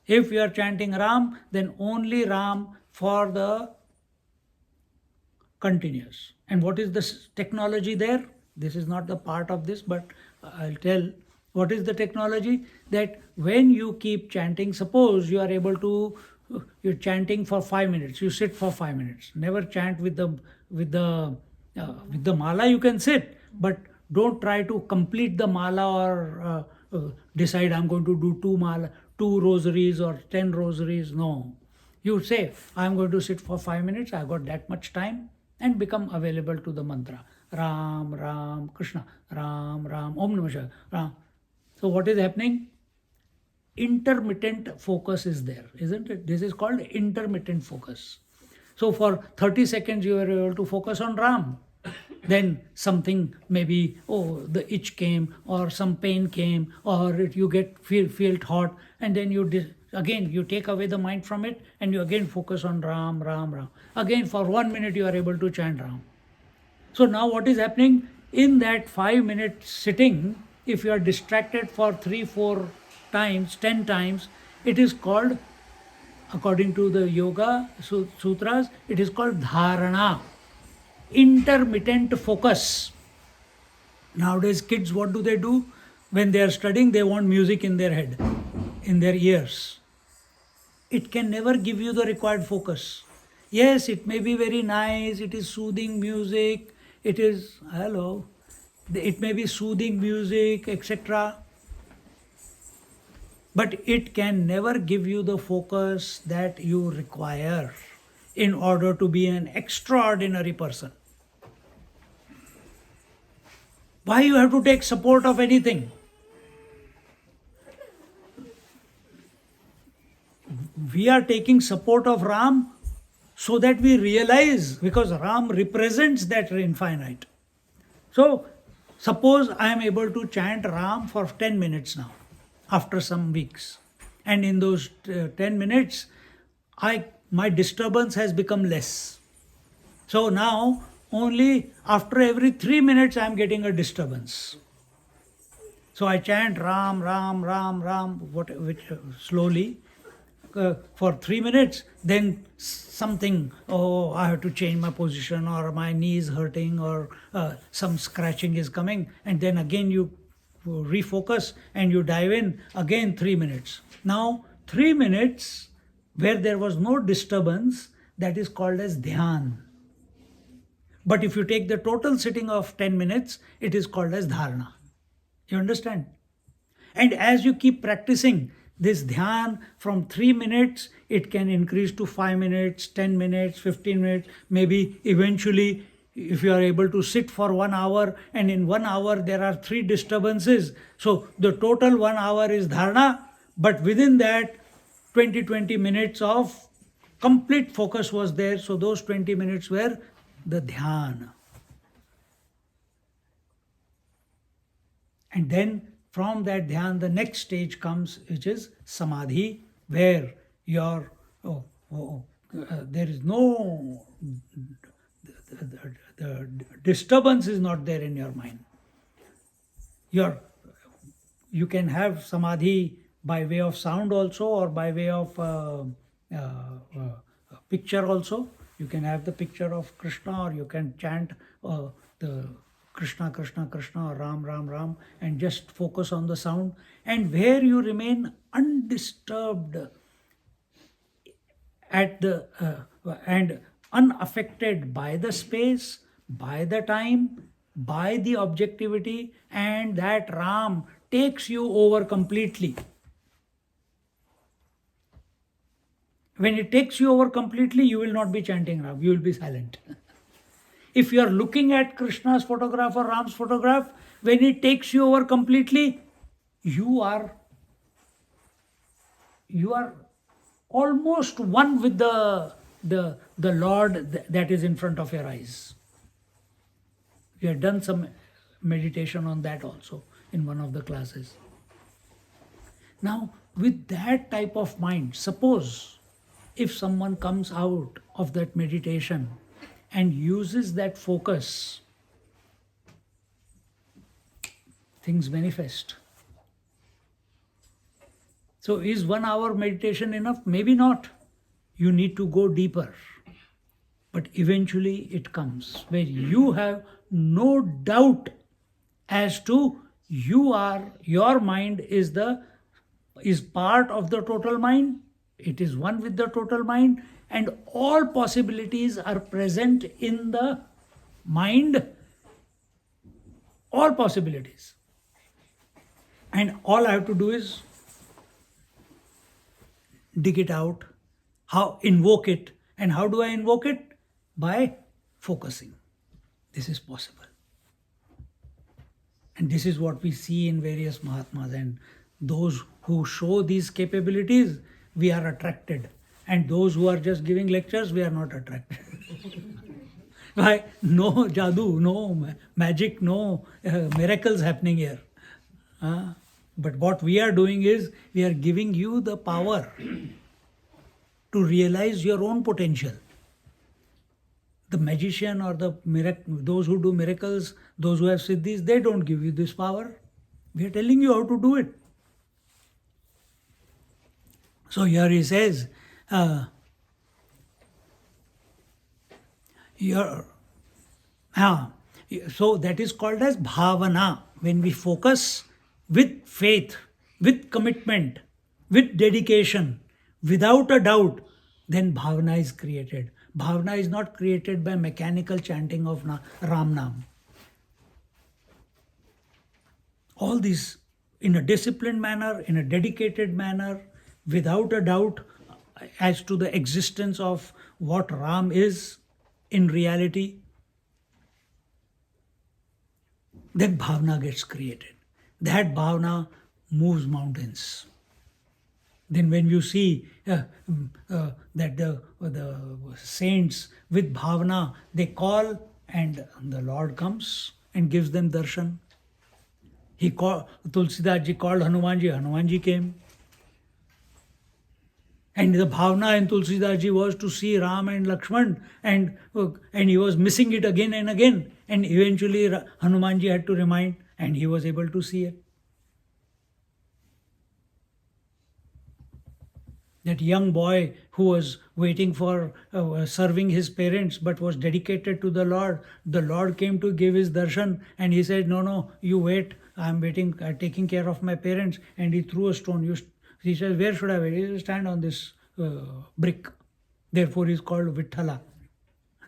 If you are chanting Ram, then only Ram for the continuous. And what is the technology there? This is not the part of this, but I'll tell what is the technology. That when you keep chanting, suppose you are able to, you're chanting for 5 minutes, you sit for 5 minutes. Never chant with the mala. You can sit, but don't try to complete the mala or decide I'm going to do 2 rosaries or 10 rosaries. No. You say, I'm going to sit for 5 minutes, I got that much time, and become available to the mantra. Ram, Ram, Krishna, Ram, Ram, Om Namah Shivaya, Ram. So what is happening? Intermittent focus is there, isn't it? This is called intermittent focus. So for 30 seconds you are able to focus on Ram. Then something, maybe, oh, the itch came, or some pain came, or you feel hot, and then again you take away the mind from it, and you again focus on Ram, Ram, Ram. Again for 1 minute you are able to chant Ram. So now what is happening? In that 5 minute sitting, if you are distracted for 3, 4 times, 10 times, it is called, according to the yoga sutras, it is called dharana. Intermittent focus. Nowadays, kids, what do? When they are studying, they want music in their head, in their ears. It can never give you the required focus. Yes, it may be very nice, it is soothing music, it is, hello, it may be soothing music, etc. But it can never give you the focus that you require in order to be an extraordinary person. Why you have to take support of anything? We are taking support of Ram so that we realize, because Ram represents that infinite. So, suppose I am able to chant Ram for 10 minutes now, after some weeks. And in those 10 minutes, my disturbance has become less. So now, only after every 3 minutes, I am getting a disturbance. So I chant Ram, Ram, Ram, Ram, slowly for 3 minutes. Then something, oh, I have to change my position, or my knee is hurting, or some scratching is coming. And then again you refocus and you dive in, again 3 minutes. Now 3 minutes where there was no disturbance, that is called as dhyan. But if you take the total sitting of 10 minutes, it is called as dharana. You understand? And as you keep practicing this dhyan, from 3 minutes, it can increase to 5 minutes, 10 minutes, 15 minutes, maybe eventually, if you are able to sit for 1 hour, and in 1 hour there are 3 disturbances. So the total 1 hour is dharana, but within that 20 minutes of complete focus was there. So those 20 minutes were the dhyan. And then from that dhyan, the next stage comes, which is samadhi, where there is no, the disturbance is not there in your mind. You can have samadhi by way of sound also, or by way of picture also. You can have the picture of Krishna, or you can chant the Krishna, Krishna, Krishna, or Ram, Ram, Ram, and just focus on the sound. And where you remain undisturbed and unaffected by the space, by the time, by the objectivity, and that Ram takes you over completely. When it takes you over completely, you will not be chanting Ram, you will be silent. If you are looking at Krishna's photograph or Ram's photograph, when it takes you over completely, you are almost one with the Lord that is in front of your eyes. We have done some meditation on that also in one of the classes. Now, with that type of mind, suppose if someone comes out of that meditation and uses that focus, things manifest. So is 1 hour meditation enough? Maybe not. You need to go deeper. But eventually it comes where you have no doubt as to your mind is part of the total mind. It is one with the total mind, and all possibilities are present in the mind. All possibilities. And all I have to do is dig it out, invoke it. And how do I invoke it? By focusing. This is possible. And this is what we see in various Mahatmas, and those who show these capabilities, we are attracted. And those who are just giving lectures, we are not attracted. Why? No jadoo, no magic, no miracles happening here. But what we are doing is, we are giving you the power to realize your own potential. The magician or those who do miracles, those who have siddhis, they don't give you this power. We are telling you how to do it. So here he says, So that is called as bhavana. When we focus with faith, with commitment, with dedication, without a doubt, then bhavana is created. Bhavana is not created by mechanical chanting of Ram Nam. All these in a disciplined manner, in a dedicated manner, without a doubt as to the existence of what Ram is in reality, then bhavana gets created. That bhavana moves mountains. Then when you see that the saints with bhavana, they call and the Lord comes and gives them darshan. He called, Tulsidas ji called Hanumanji came. And the bhavana in Tulsidas ji was to see Ram and Lakshman, and he was missing it again and again. And eventually Hanumanji had to remind, and he was able to see it. That young boy who was waiting for serving his parents but was dedicated to the Lord came to give his darshan, and he said, no, you wait, I'm waiting, taking care of my parents. And he threw a stone. He says, where should I wait? He says, stand on this brick. Therefore he is called Vithala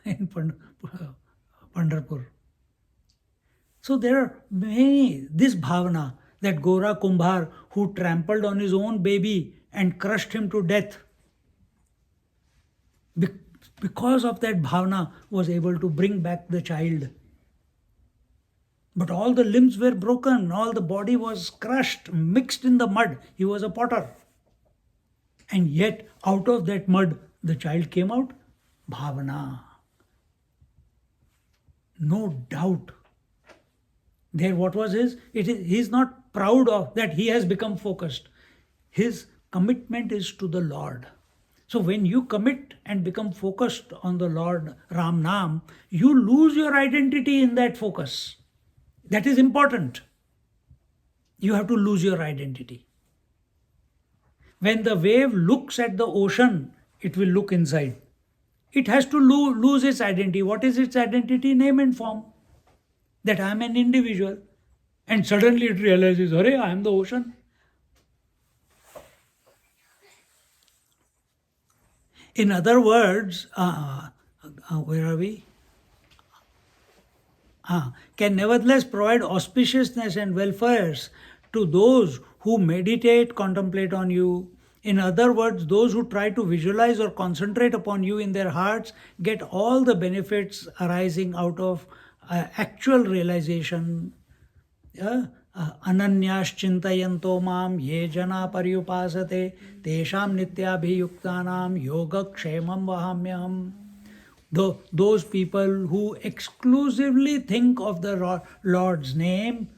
in Pandharpur. So there are many, this bhavana, that Gora Kumbhar who trampled on his own baby and crushed him to death, because of that bhavana was able to bring back the child. But all the limbs were broken, all the body was crushed, mixed in the mud. He was a potter. And yet out of that mud the child came out. Bhavana. No doubt. There what was his? He is not proud of that he has become focused. His commitment is to the Lord. So when you commit and become focused on the Lord Ram Nam, you lose your identity in that focus. That is important. You have to lose your identity. When the wave looks at the ocean, it will look inside. It has to lose its identity. What is its identity? Name and form. That I am an individual. And suddenly it realizes, "Arey, I am the ocean." In other words, where are we? Can nevertheless provide auspiciousness and welfares to those who meditate, contemplate on you. In other words, those who try to visualize or concentrate upon you in their hearts get all the benefits arising out of actual realization. Ananyas chintayanto mam ye jana paryupasate tesham nityabhiyuktanam yoga kshemam vahamyam. Those people who exclusively think of the Lord's name,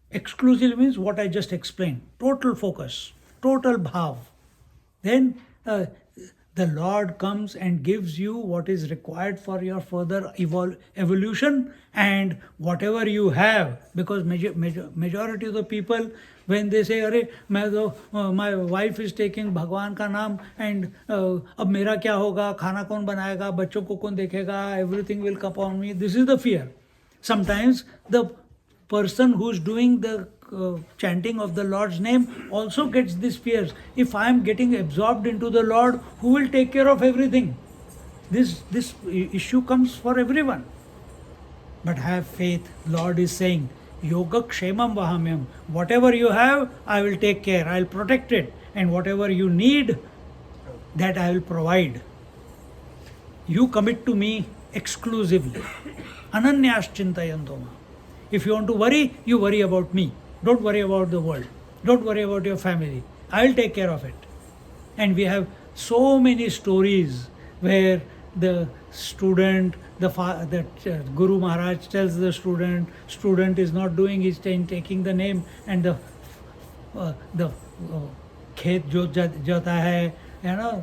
exclusively means what I just explained, total focus, total bhav. Then the Lord comes and gives you what is required for your further evolution, and whatever you have, because majority of the people, when they say, "Arey, my wife is taking Bhagwan ka naam, and ab mera kya hoga, khana kaun banayega, bachon ko kaun dekhega, everything will come upon me." This is the fear. Sometimes the person who is doing the chanting of the Lord's name also gets these fears. If I am getting absorbed into the Lord, who will take care of everything? This issue comes for everyone. But have faith. Lord is saying, Yoga kshemam vahamyam. Whatever you have, I will take care. I will protect it. And whatever you need, that I will provide. You commit to me exclusively. Ananyas chintayantoma. If you want to worry, you worry about me. Don't worry about the world. Don't worry about your family. I will take care of it. And we have so many stories where the student, the Guru Maharaj tells the student is not doing, he's taking the name, and the khet jo jata hai,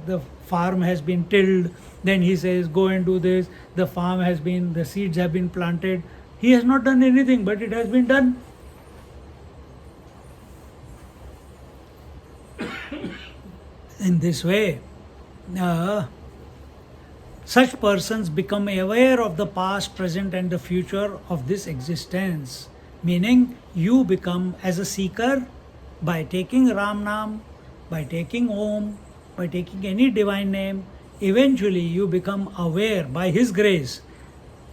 the farm has been tilled. Then he says, go and do this. The seeds have been planted. He has not done anything, but it has been done. In this way, Such persons become aware of the past, present, and the future of this existence. Meaning, you become as a seeker by taking Ram Nam, by taking Om, by taking any divine name. Eventually, you become aware by His grace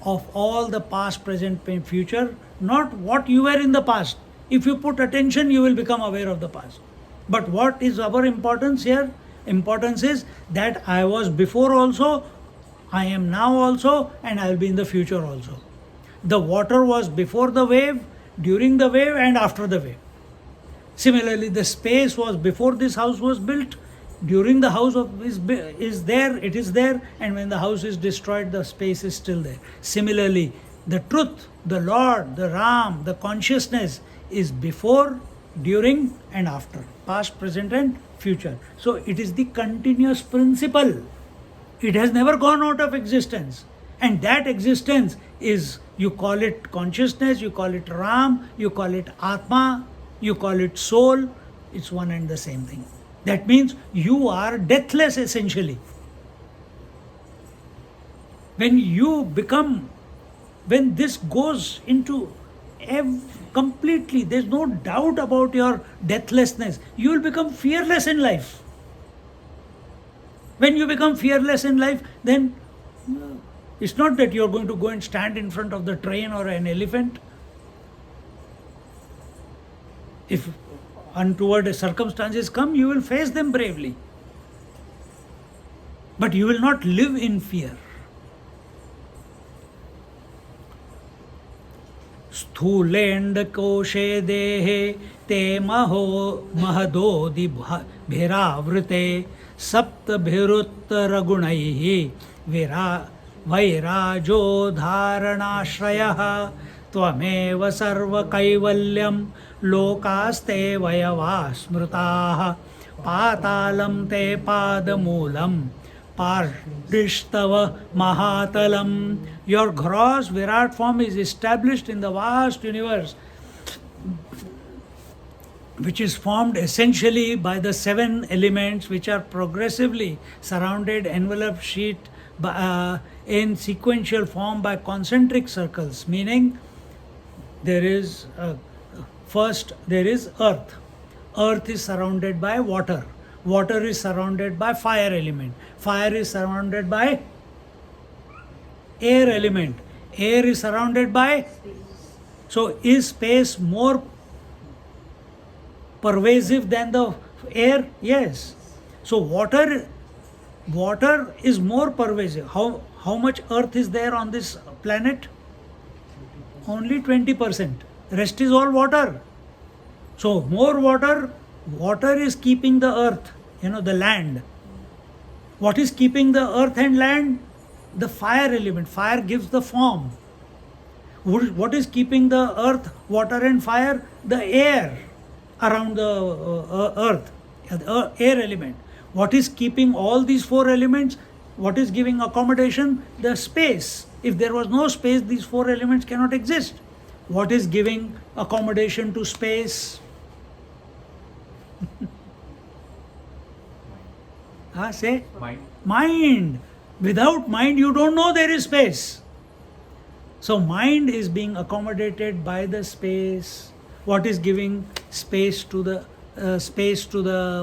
of all the past, present, and future, not what you were in the past. If you put attention, you will become aware of the past. But what is our importance here? Importance is that I was before also, I am now also, and I will be in the future also. The water was before the wave, during the wave, and after the wave. Similarly, the space was before this house was built, during the house is there, it is there, and when the house is destroyed, the space is still there. Similarly, the truth, the Lord, the Ram, the consciousness is before, during, and after, past, present, and future. So it is the continuous principle. It has never gone out of existence. And that existence is, you call it consciousness, you call it Ram, you call it Atma, you call it soul, it's one and the same thing. That means you are deathless essentially. When you become, when this goes into completely, there's no doubt about your deathlessness, you will become fearless in life. When you become fearless in life, then it's not that you're going to go and stand in front of the train or an elephant. If untoward circumstances come, you will face them bravely. But you will not live in fear. स्थूलेंड कोशे देहे ते महदोदि भिरावृते सप्तभिरुत्तरगुणैः वैराजो धारणाश्रयः त्वमेव सर्वकैवल्यं लोकास्ते वयवा स्मृताः पातालं ते पादमूलं पार्दिष्टव महातलम. Your gross viraat form is established in the vast universe, which is formed essentially by the 7 elements which are progressively surrounded, enveloped, sheet in sequential form by concentric circles. Meaning, there is first there is earth. Earth is surrounded by water. Water is surrounded by fire element. Fire is surrounded by air element. Air is surrounded by. So is space more pervasive than the air? Yes. So water is more pervasive. How much earth is there on this planet? Only 20%. Rest is all water. So more water is keeping the earth, the land. What is keeping the earth and land? The fire element. Fire gives the form. What is keeping the earth, water and fire? The air around the earth, the air element. What is keeping all these 4 elements? What is giving accommodation? The space. If there was no space, these 4 elements cannot exist. What is giving accommodation to space? Say? Mind. Without mind, you don't know there is space. So mind is being accommodated by the space. What is giving space to the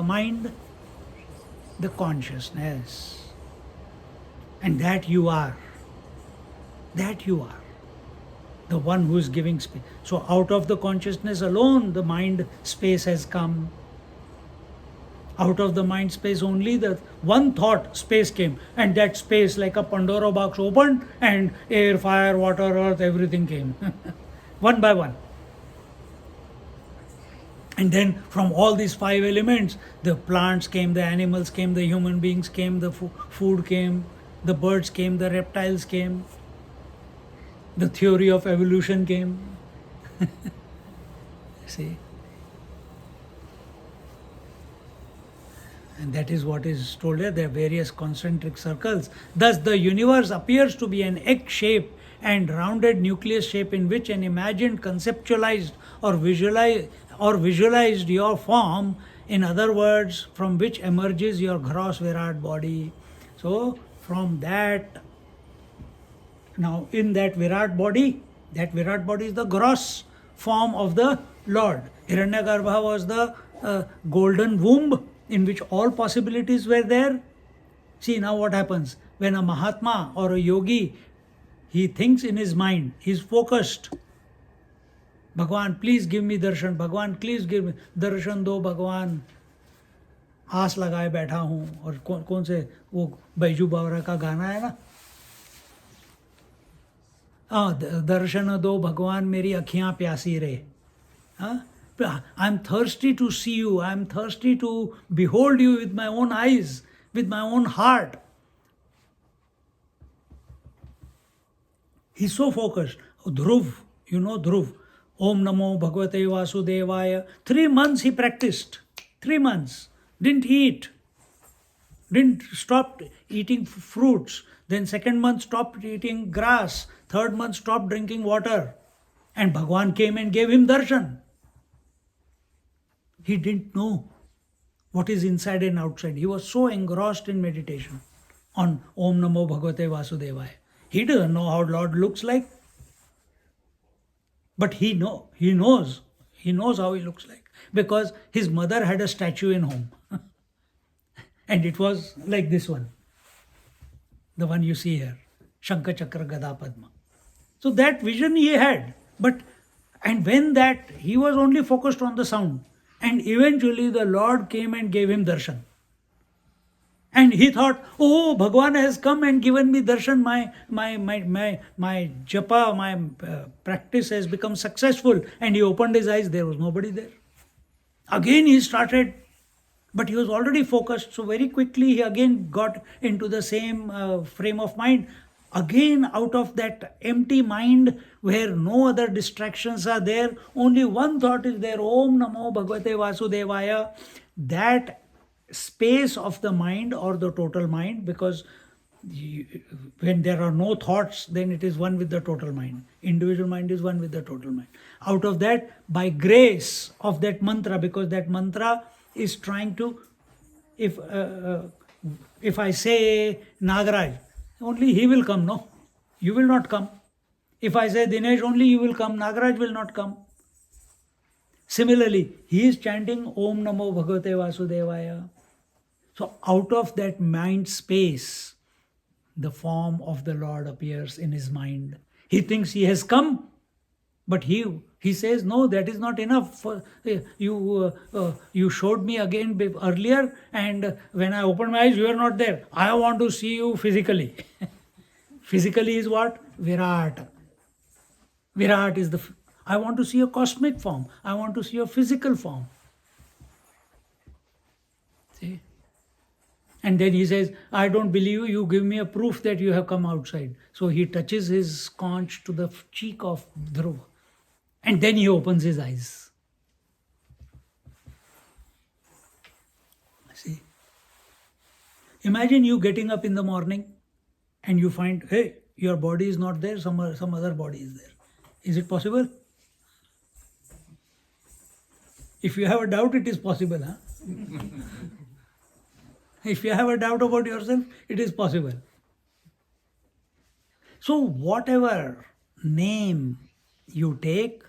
mind? The consciousness. And that you are. That you are. The one who is giving space. So out of the consciousness alone, the mind space has come. Out of the mind space only the one thought space came, and that space like a Pandora box opened and air, fire, water, earth, everything came one by one. And then from all these 5 elements, the plants came, the animals came, the human beings came, the food came, the birds came, the reptiles came, the theory of evolution came. See? And that is what is told here. There are various concentric circles. Thus, the universe appears to be an egg-shaped and rounded nucleus shape in which an imagined, conceptualized, or visualized your form. In other words, from which emerges your gross virat body. So, from that Now, in that Virat body is the gross form of the Lord. Hiranyagarbha was the golden womb in which all possibilities were there. See, now what happens? When a Mahatma or a yogi, he thinks in his mind, he's focused. Bhagwan, please give me darshan. Bhagwan, please give me darshan do Bhagwan. आस लगाए बैठा हूँ. और कौन से वो बैजू बावरा का गाना है ना, दर्शन दो भगवान मेरी अखियाँ प्यासी रहे. I am thirsty to see you. I am thirsty to behold you with my own eyes, with my own heart. He's so focused. Dhruv, you know Dhruv. Om Namo Bhagavate Vasudevaya. 3 months he practiced. 3 months. Didn't eat. Didn't stop eating fruits. Then 2nd month stopped eating grass. 3rd month stopped drinking water. And Bhagwan came and gave him darshan. He didn't know what is inside and outside. He was so engrossed in meditation on Om Namo Bhagavate Vasudevaya. He doesn't know how Lord looks like. But he knows how he looks like. Because his mother had a statue in home. And it was like this one. The one you see here. Shankha Chakra Gada Padma. So that vision he had. And when that, he was only focused on the sound. And eventually the Lord came and gave him darshan. And he thought, oh, Bhagwan has come and given me darshan. My japa, my practice has become successful. And he opened his eyes. There was nobody there. Again he started. But he was already focused. So very quickly he again got into the same frame of mind. Again, out of that empty mind where no other distractions are there, only one thought is there, Om Namo Bhagavate Vasudevaya. That space of the mind or the total mind, because when there are no thoughts, then it is one with the total mind. Individual mind is one with the total mind. Out of that, by grace of that mantra, because that mantra is trying to, if I say Nagaraj, only he will come, no? You will not come. If I say Dinesh, only you will come, Nagaraj will not come. Similarly, he is chanting Om Namo Bhagavate Vasudevaya. So out of that mind space, the form of the Lord appears in his mind. He thinks he has come, but he says, no, that is not enough. You showed me again earlier, and when I opened my eyes, you are not there. I want to see you physically. Physically is what? Viraat. Viraat is I want to see a cosmic form. I want to see a physical form. See? And then he says, I don't believe you. Give me a proof that you have come outside. So he touches his conch to the cheek of Dhruva. And then he opens his eyes. See? Imagine you getting up in the morning and you find, hey, your body is not there, some other body is there. Is it possible? If you have a doubt, it is possible. Huh? If you have a doubt about yourself, it is possible. So whatever name you take,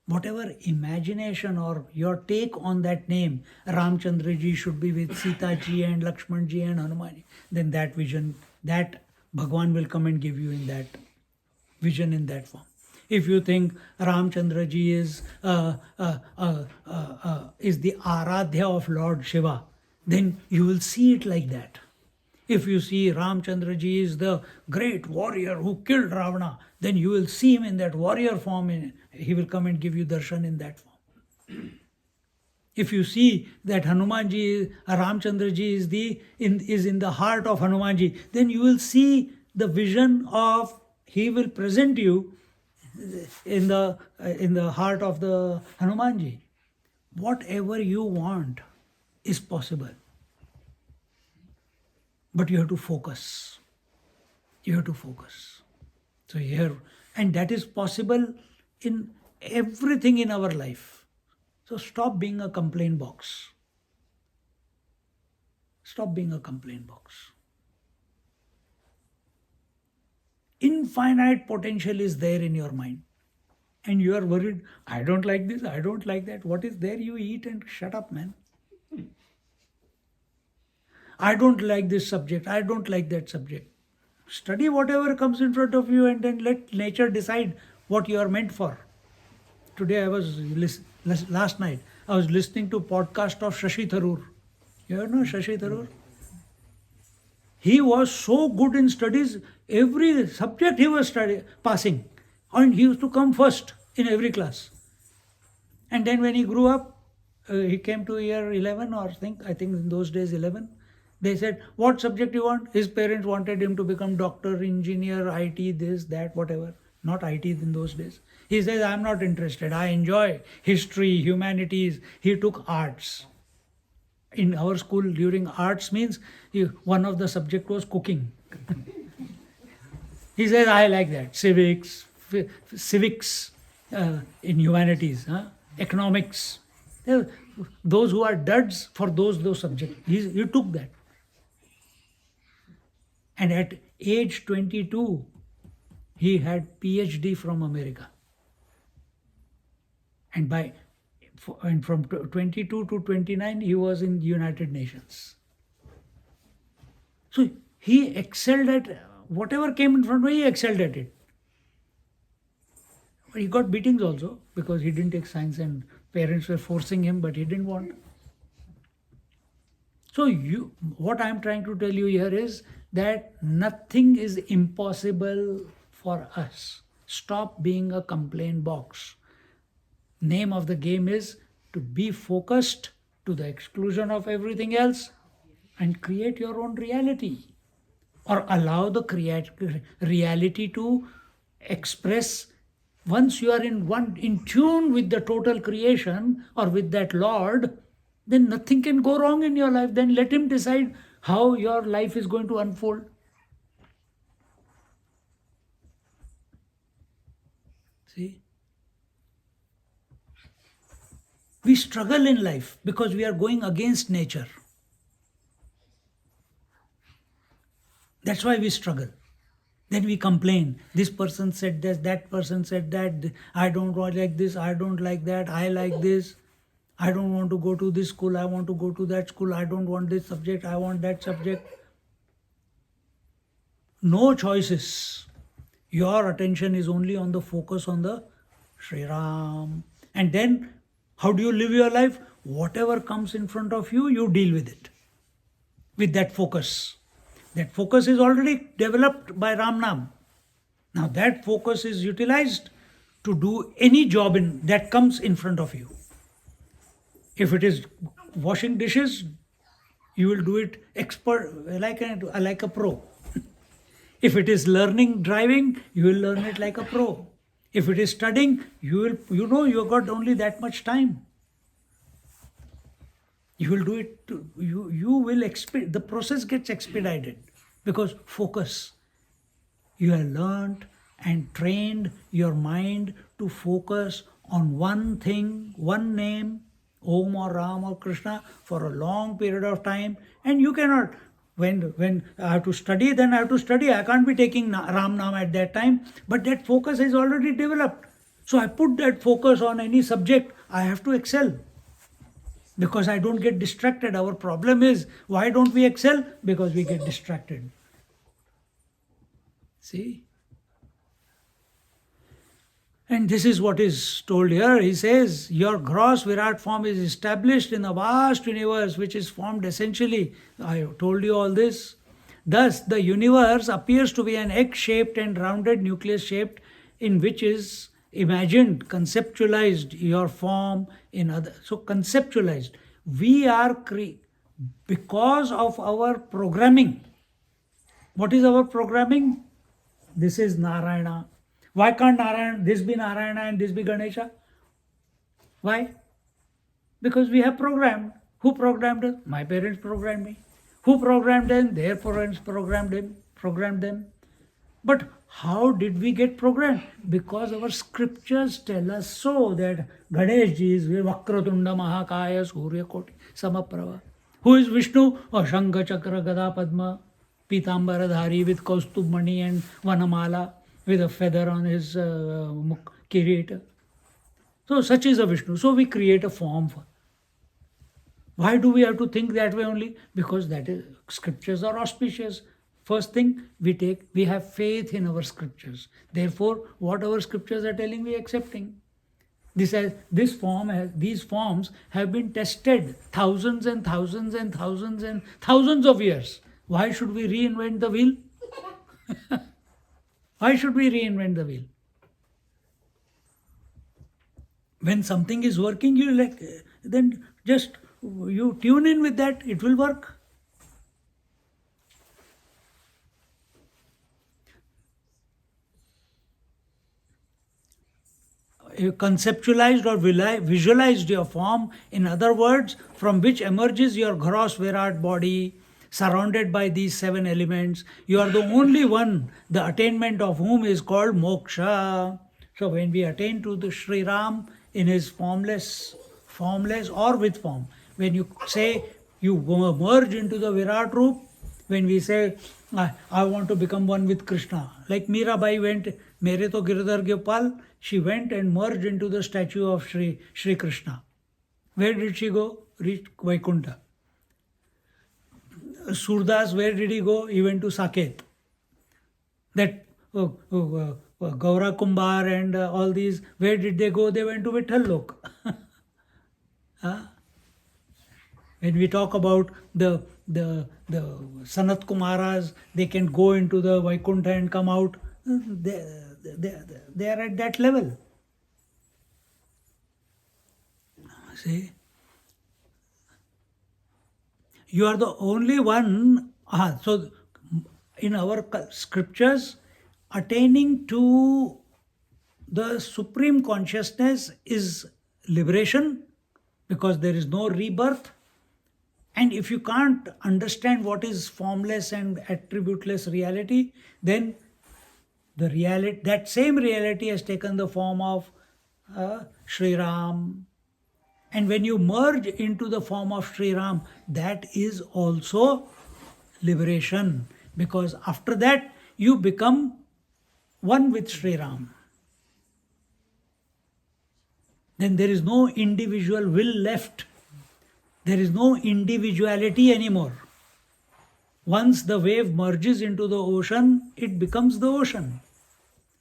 whatever imagination or your take on that name, Ramchandra ji should be with Sita ji and Lakshman ji and Hanuman ji, then that vision, that Bhagwan will come and give you in that vision, in that form. If you think Ramchandra ji is the Aradhya of Lord Shiva, then you will see it like that. If you see Ramchandra ji is the great warrior who killed Ravana, then you will see him in that warrior form. He will come and give you darshan in that form. If you see that Hanuman ji, Ramchandra ji is in the heart of Hanuman ji, then you will see the vision of, he will present you in the heart of the Hanuman ji. Whatever you want is possible. But you have to focus. You have to focus. So here, and that is possible in everything in our life. So stop being a complaint box. Stop being a complaint box. Infinite potential is there in your mind. And you are worried, I don't like this, I don't like that. What is there? You eat and shut up, man. I don't like this subject, I don't like that subject. Study whatever comes in front of you and then let nature decide what you are meant for. Today last night, I was listening to podcast of Shashi Tharoor. You know Shashi Tharoor? He was so good in studies, every subject he was passing. And he used to come first in every class. And then when he grew up, he came to year 11 or I think in those days 11. They said, what subject you want? His parents wanted him to become doctor, engineer, IT, this, that, whatever. Not IT in those days. He says, I'm not interested. I enjoy history, humanities. He took arts. In our school, during arts means one of the subject was cooking. He says, I like that. Civics in humanities, economics. Those who are duds for those subjects. He took that. And at age 22, he had PhD from America. And from 22 to 29, he was in United Nations. So he excelled at whatever came in front of him, he excelled at it. But he got beatings also because he didn't take science and parents were forcing him, but he didn't want. So what I'm trying to tell you here is that nothing is impossible for us. Stop being a complaint box. Name of the game is to be focused to the exclusion of everything else and create your own reality, or allow the reality to express. Once you are in tune with the total creation or with that Lord, then nothing can go wrong in your life. Then let him decide how your life is going to unfold. See? We struggle in life because we are going against nature. That's why we struggle. Then we complain. This person said this, that person said that. I don't like this, I don't like that, I like this. I don't want to go to this school, I want to go to that school. I don't want this subject, I want that subject. No choices. Your attention is only on the focus on the Sri Ram. And then, how do you live your life? Whatever comes in front of you, you deal with it. With that focus. That focus is already developed by Ram Nam. Now that focus is utilized to do any job that comes in front of you. If it is washing dishes, you will do it expert, like a pro. If it is learning driving, you will learn it like a pro. If it is studying, you got only that much time. You will do it. The process gets expedited because focus. You have learned and trained your mind to focus on one thing, one name, Om or Ram or Krishna, for a long period of time, and you cannot. When I have to study, then I have to study. I can't be taking Ram Nam at that time, but that focus is already developed. So I put that focus on any subject. I have to excel because I don't get distracted. Our problem is, why don't we excel? Because we get distracted. See? And this is what is told here. He says, your gross viraat form is established in the vast universe, which is formed essentially. I told you all this. Thus, the universe appears to be an egg-shaped and rounded nucleus shaped, in which is imagined, conceptualized your form in other. So conceptualized. We are because of our programming. What is our programming? This is Narayana. Why can't this be Narayana and this be Ganesha? Why? Because we have programmed. Who programmed us? My parents programmed me. Who programmed them? Their parents programmed them. But how did we get programmed? Because our scriptures tell us so, that Ganeshji is Vakratunda Mahakaya Surya Koti Samaprava. Who is Vishnu? Oh, Shankha Chakra Gada Padma. Pitambaradhari with Kaustubmani and Vanamala with a feather on his kirit. So such is a Vishnu. So we create a form for. Why do we have to think that way only? Because that is scriptures are auspicious. First thing we have faith in our scriptures. Therefore, what our scriptures are telling, we are accepting. These forms have been tested thousands and thousands and thousands and thousands of years. Why should we reinvent the wheel? Why should we reinvent the wheel? When something is working, then just you tune in with that, it will work. You conceptualized or visualized your form, in other words, from which emerges your gross virat body, surrounded by these 7 elements. You are the only one, the attainment of whom is called moksha. So when we attain to the Sri Ram in his formless or with form, when you say you merge into the virat roop, when we say I want to become one with Krishna, like Mirabai went, Mere to Girdhar Gopal, she went and merged into the statue of Sri Krishna. Where did she go? Reached Vaikuntha. Surdas, where did he go? He went to Saket. That Gaura Kumbhar and all these, where did they go? They went to Vitthal Lok. When we talk about the Sanat Kumaras, they can go into the Vaikuntha and come out. They are at that level. See? You are the only one. So, in our scriptures, attaining to the supreme consciousness is liberation, because there is no rebirth. And if you can't understand what is formless and attributeless reality, then that same reality has taken the form of Sri Ram. And when you merge into the form of Sri Ram, that is also liberation, because after that you become one with Sri Ram. Then there is no individual will left. There is no individuality anymore. Once the wave merges into the ocean, it becomes the ocean.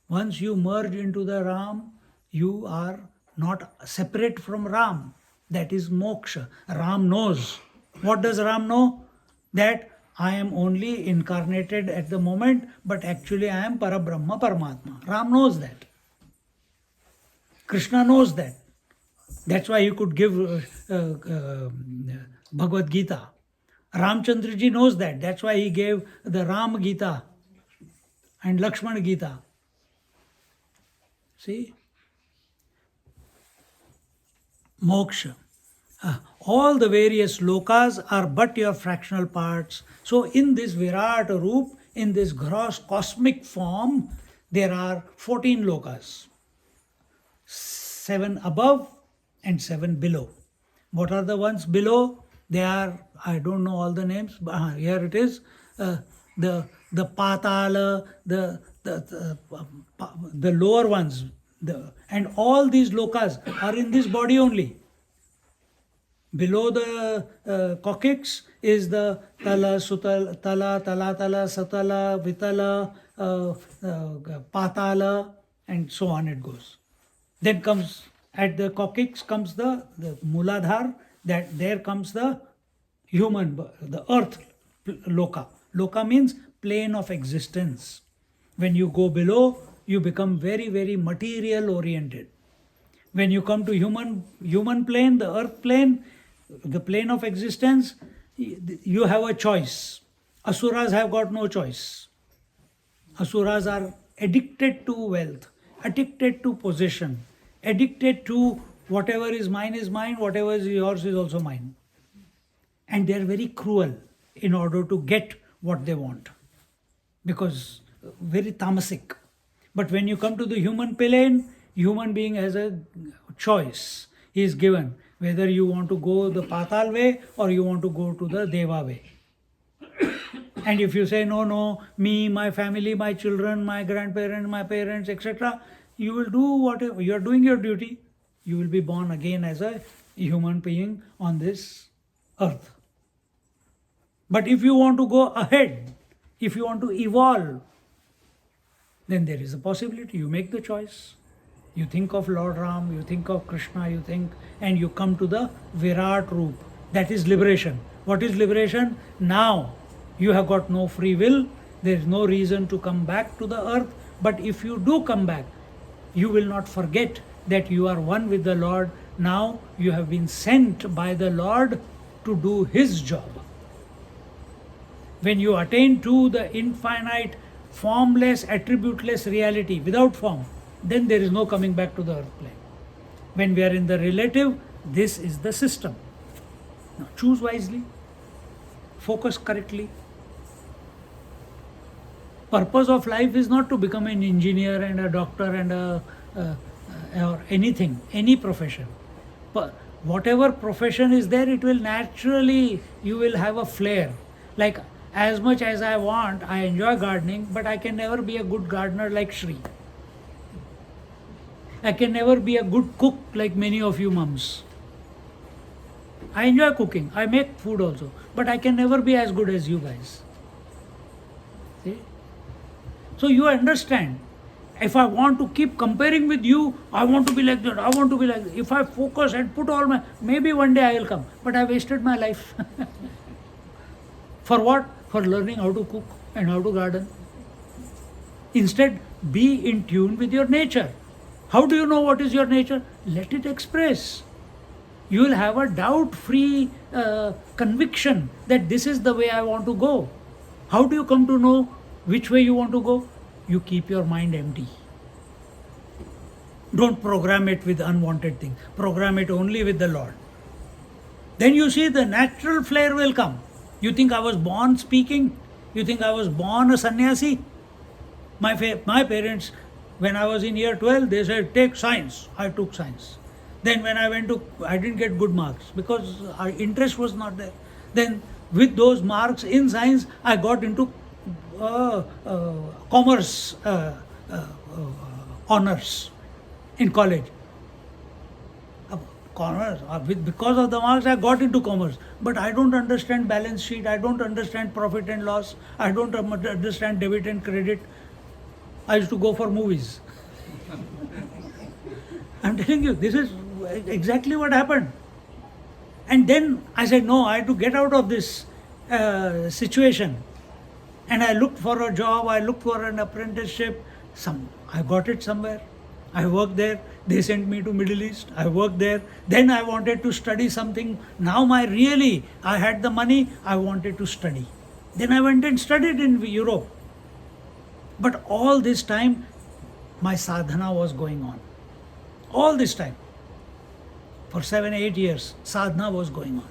Once you merge into the Ram, you are not separate from Ram. That is moksha. Ram knows. What does Ram know? That I am only incarnated at the moment, but actually I am Parabrahma, Paramatma. Ram knows that. Krishna knows that. That's why he could give Bhagavad Gita. Ramchandraji knows that. That's why he gave the Ram Gita and Lakshmana Gita. See? Moksha. All the various lokas are but your fractional parts. So in this Virat Roop, in this gross cosmic form, there are 14 lokas. 7 above and 7 below. What are the ones below? They are, I don't know all the names, but here it is. The Patala, the lower ones, and all these lokas are in this body only. Below the coccyx is the Tala, Sutala, Tala, Satala, Vitala, Patala, and so on it goes. Then comes, at the coccyx comes the Muladhar, that there comes the human, the earth loka. Loka means plane of existence. When you go below, you become very, very material oriented. When you come to human plane, the earth plane, the plane of existence, you have a choice. Asuras have got no choice. Asuras are addicted to wealth, addicted to possession, addicted to whatever is mine, whatever is yours is also mine. And they are very cruel in order to get what they want, because very tamasic. But when you come to the human plane, human being has a choice. He is given whether you want to go the Patal way or you want to go to the Deva way. And if you say, no, no, me, my family, my children, my grandparents, my parents, etc., you will do whatever. You are doing your duty. You will be born again as a human being on this earth. But if you want to go ahead, if you want to evolve, then there is a possibility. You make the choice. You think of Lord Ram, you think of Krishna, you think, and you come to the viraat roop. That is liberation. What is liberation? Now you have got no free will. There is no reason to come back to the earth. But if you do come back, you will not forget that you are one with the Lord. Now you have been sent by the Lord to do His job. When you attain to the infinite, formless, attributeless reality without form, then there is no coming back to the earth plane. When we are in the relative, this is the system. Now choose wisely, focus correctly. Purpose of life is not to become an engineer and a doctor and or anything, any profession. But whatever profession is there, it will naturally, you will have a flair. Like, as much as I want, I enjoy gardening, but I can never be a good gardener like Shri. I can never be a good cook like many of you mums. I enjoy cooking, I make food also, but I can never be as good as you guys. See? So you understand, if I want to keep comparing with you, I want to be like that, I want to be like that. If I focus and put all my, maybe one day I will come, but I wasted my life. For what? For learning how to cook and how to garden. Instead, be in tune with your nature. How do you know what is your nature? Let it express. You will have a doubt-free conviction that this is the way I want to go. How do you come to know which way you want to go? You keep your mind empty. Don't program it with unwanted things. Program it only with the Lord. Then you see the natural flair will come. You think I was born speaking? You think I was born a sannyasi? My parents, when I was in year 12, they said, take science. I took science. Then when I didn't get good marks because our interest was not there. Then with those marks in science, I got into commerce honors in college. Because of the marks, I got into commerce. But I don't understand balance sheet. I don't understand profit and loss. I don't understand debit and credit. I used to go for movies. I'm telling you, this is exactly what happened. And then I said, no, I had to get out of this situation. And I looked for a job, I looked for an apprenticeship. I got it somewhere. I worked there. They sent me to Middle East. I worked there. Then I wanted to study something. Now I had the money, I wanted to study. Then I went and studied in Europe. But all this time, my sadhana was going on. All this time. For 7-8 years, sadhana was going on.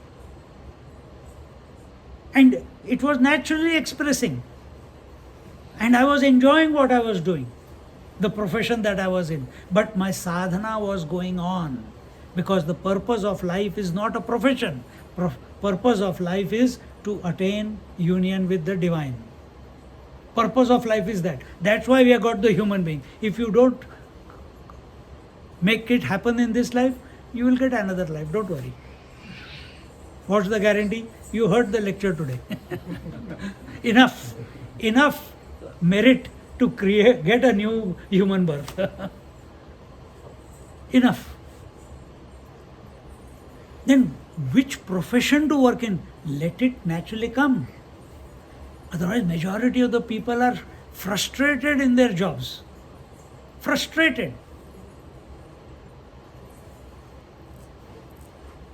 And it was naturally expressing. And I was enjoying what I was doing, the profession that I was in. But my sadhana was going on because the purpose of life is not a profession. Purpose of life is to attain union with the divine. Purpose of life is that. That's why we have got the human being. If you don't make it happen in this life, you will get another life. Don't worry. What's the guarantee? You heard the lecture today. Enough merit to get a new human birth. Enough. Then which profession to work in? Let it naturally come. Otherwise, majority of the people are frustrated in their jobs. Frustrated.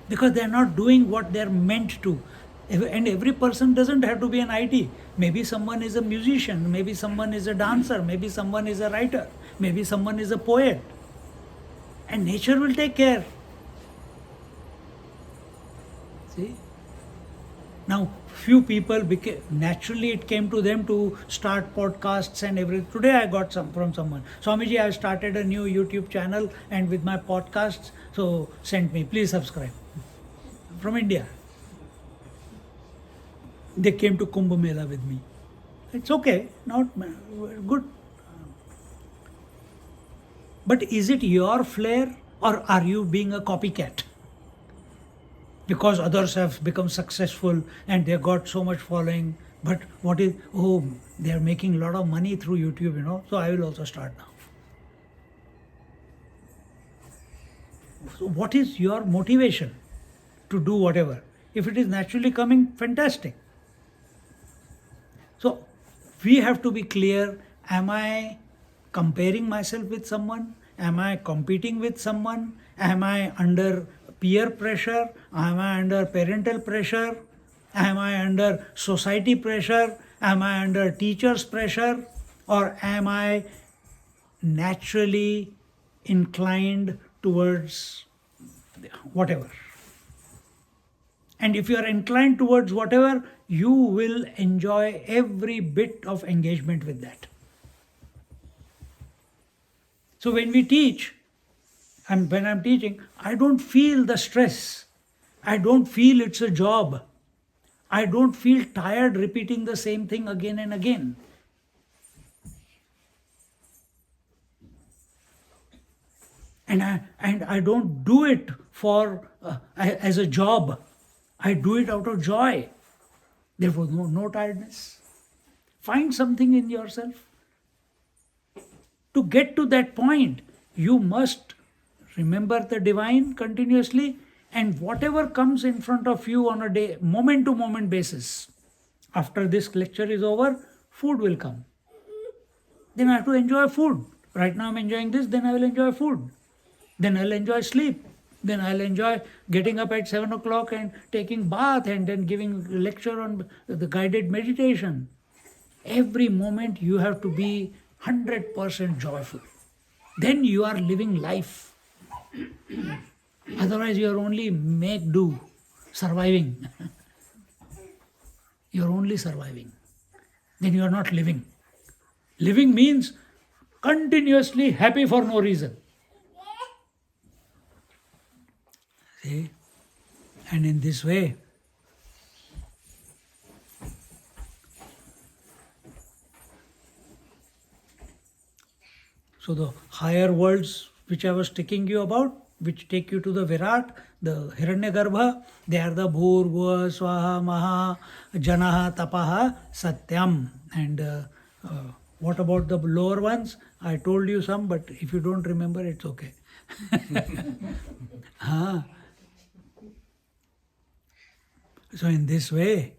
Because they are not doing what they are meant to. And every person doesn't have to be an IT. Maybe someone is a musician, maybe someone is a dancer, maybe someone is a writer, maybe someone is a poet. And nature will take care. See? Now, few people naturally it came to them to start podcasts and everything. Today I got some from someone. Swamiji, I have started a new YouTube channel and with my podcasts, so send me, please subscribe. From India. They came to Kumbh Mela with me. It's okay, not good. But is it your flair or are you being a copycat? Because others have become successful and they got so much following. But what is, oh, they are making a lot of money through YouTube, so I will also start now. So what is your motivation to do whatever? If it is naturally coming, fantastic. So we have to be clear, am I comparing myself with someone? Am I competing with someone? Am I under peer pressure? Am I under parental pressure? Am I under society pressure? Am I under teachers' pressure? Or am I naturally inclined towards whatever? And if you are inclined towards whatever, you will enjoy every bit of engagement with that. So when we teach, and when I'm teaching, I don't feel the stress. I don't feel it's a job. I don't feel tired repeating the same thing again and again. And I don't do it for as a job. I do it out of joy. Therefore, no tiredness. Find something in yourself. To get to that point, you must remember the divine continuously, and whatever comes in front of you on a day, moment to moment basis. After this lecture is over, food will come. Then I have to enjoy food. Right now I'm enjoying this, then I will enjoy food. Then I'll enjoy sleep. Then I'll enjoy getting up at 7 o'clock and taking bath and then giving a lecture on the guided meditation. Every moment you have to be 100% joyful. Then you are living life. Otherwise you are only make do, surviving. You are only surviving. Then you are not living. Living means continuously happy for no reason. See? And in this way, so the higher worlds which I was taking you about, which take you to the viraat, the hiranyagarbha, they are the bhur, bhuva, swaha, maha, janaha, tapaha, satyam. And what about the lower ones? I told you some, but if you don't remember, it's okay. So in this way,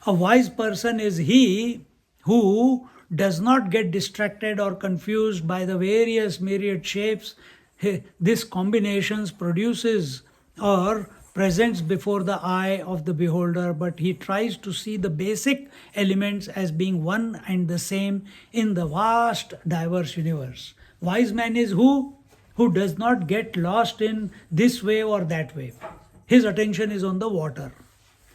a wise person is he who does not get distracted or confused by the various myriad shapes this combinations produces or presents before the eye of the beholder, but he tries to see the basic elements as being one and the same in the vast diverse universe. Wise man is who? Who does not get lost in this way or that way. His attention is on the water.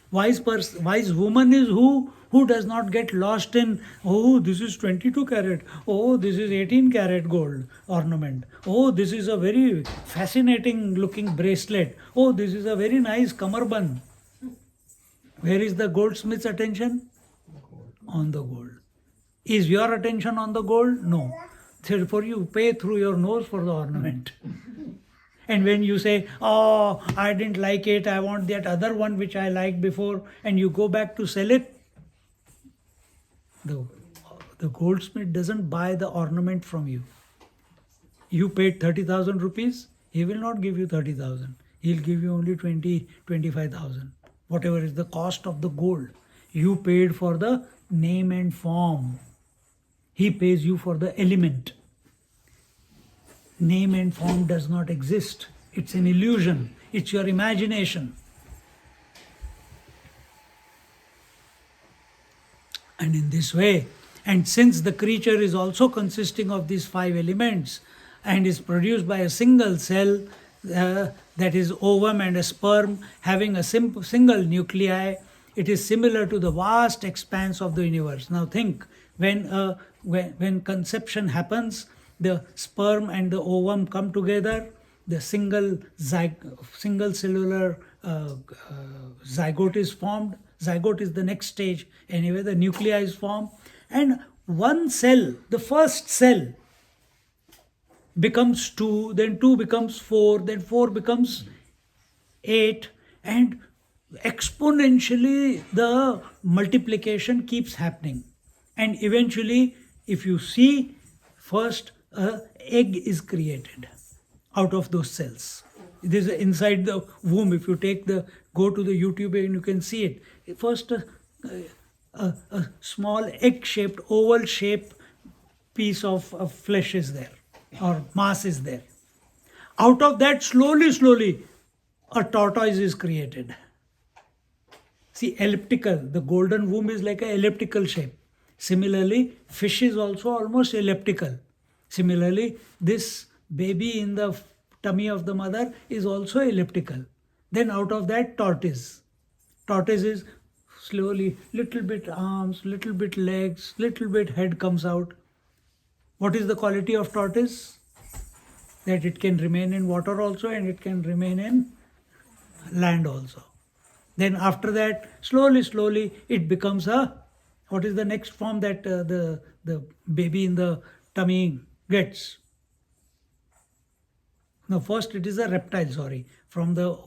Wise woman is who? Who does not get lost in, oh, this is 22 carat, oh, this is 18 carat gold ornament, oh, this is a very fascinating looking bracelet, oh, this is a very nice kamarband. Where is the goldsmith's attention? On the gold. Is your attention on the gold? No. Therefore you pay through your nose for the ornament. And when you say, oh, I didn't like it, I want that other one which I liked before, and you go back to sell it, the goldsmith doesn't buy the ornament from you. You paid 30,000 rupees, he will not give you 30,000. He'll give you only 25,000. Whatever is the cost of the gold. You paid for the name and form. He pays you for the element. Name and form does not exist. It's an illusion. It's your imagination. And in this way, and since the creature is also consisting of these 5 elements and is produced by a single cell, that is ovum and a sperm having a single nuclei, it is similar to the vast expanse of the universe. Now think, when conception happens, the sperm and the ovum come together, the single cellular zygote is formed. Zygote is the next stage. Anyway, the nuclei is formed. And one cell, the first cell, becomes 2, then 2 becomes 4, then 4 becomes 8, and exponentially the multiplication keeps happening. And eventually, if you see, first an egg is created out of those cells. It is inside the womb. If you go to the YouTube and you can see it. First a small egg-shaped, oval-shaped piece of flesh is there, or mass is there. Out of that, slowly, a tortoise is created. See, elliptical. The golden womb is like an elliptical shape. Similarly, fish is also almost elliptical. Similarly, this baby in the tummy of the mother is also elliptical. Then out of that, tortoise. Tortoise is slowly, little bit arms, little bit legs, little bit head comes out. What is the quality of tortoise? That it can remain in water also, and it can remain in land also. Then after that, slowly, it becomes what is the next form that the baby in the tummy gets? No, first it is a reptile, sorry. From the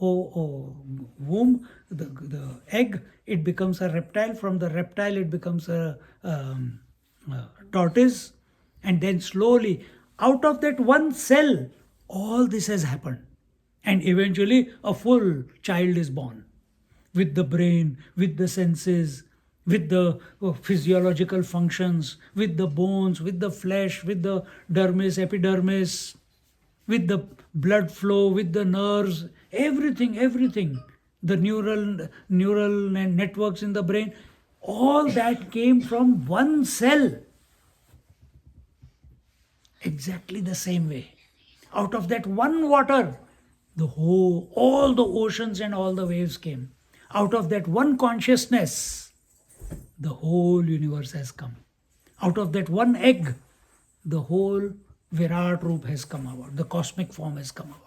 womb, the egg, it becomes a reptile. From the reptile, it becomes a tortoise. And then slowly, out of that one cell, all this has happened. And eventually, a full child is born. With the brain, with the senses, with the physiological functions, with the bones, with the flesh, with the dermis, epidermis, with the blood flow, with the nerves, everything. The neural networks in the brain, all that came from one cell. Exactly the same way. Out of that one water, all the oceans and all the waves came. Out of that one consciousness, the whole universe has come. Out of that one egg, the whole viraat roop has come about. The cosmic form has come about.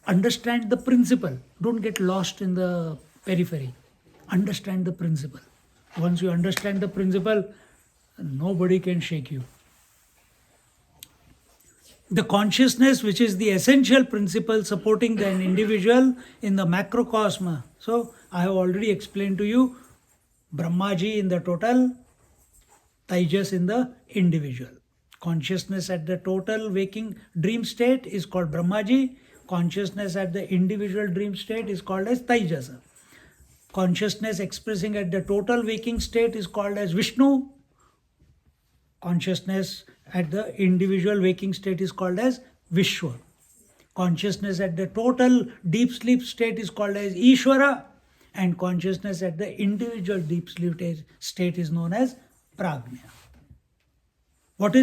Understand the principle. Don't get lost in the periphery. Understand the principle. Once you understand the principle, nobody can shake you. The consciousness, which is the essential principle supporting the individual in the macrocosm. So, I have already explained to you, Brahmaji in the total, Tejas in the individual. Consciousness at the total waking dream state is called Brahmaji. Consciousness at the individual dream state is called as Tejas. Consciousness expressing at the total waking state is called as Vishnu. Consciousness at the individual waking state is called as Vishwa. Consciousness at the total deep sleep state is called as Ishvara. And consciousness at the individual deep sleep state is known as Prajna. What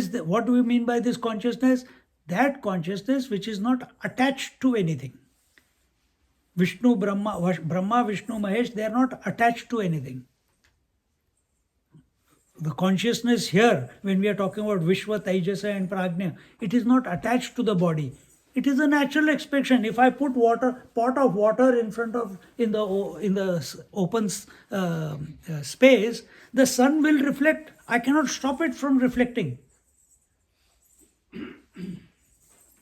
do we mean by this consciousness? That consciousness which is not attached to anything. Vishnu, Brahma, Vishnu, Mahesh, they are not attached to anything. The consciousness here, when we are talking about Vishwa, Taijasa and Prajna, it is not attached to the body. It is a natural expression. If I put pot of water in the open space, the sun will reflect. I cannot stop it from reflecting.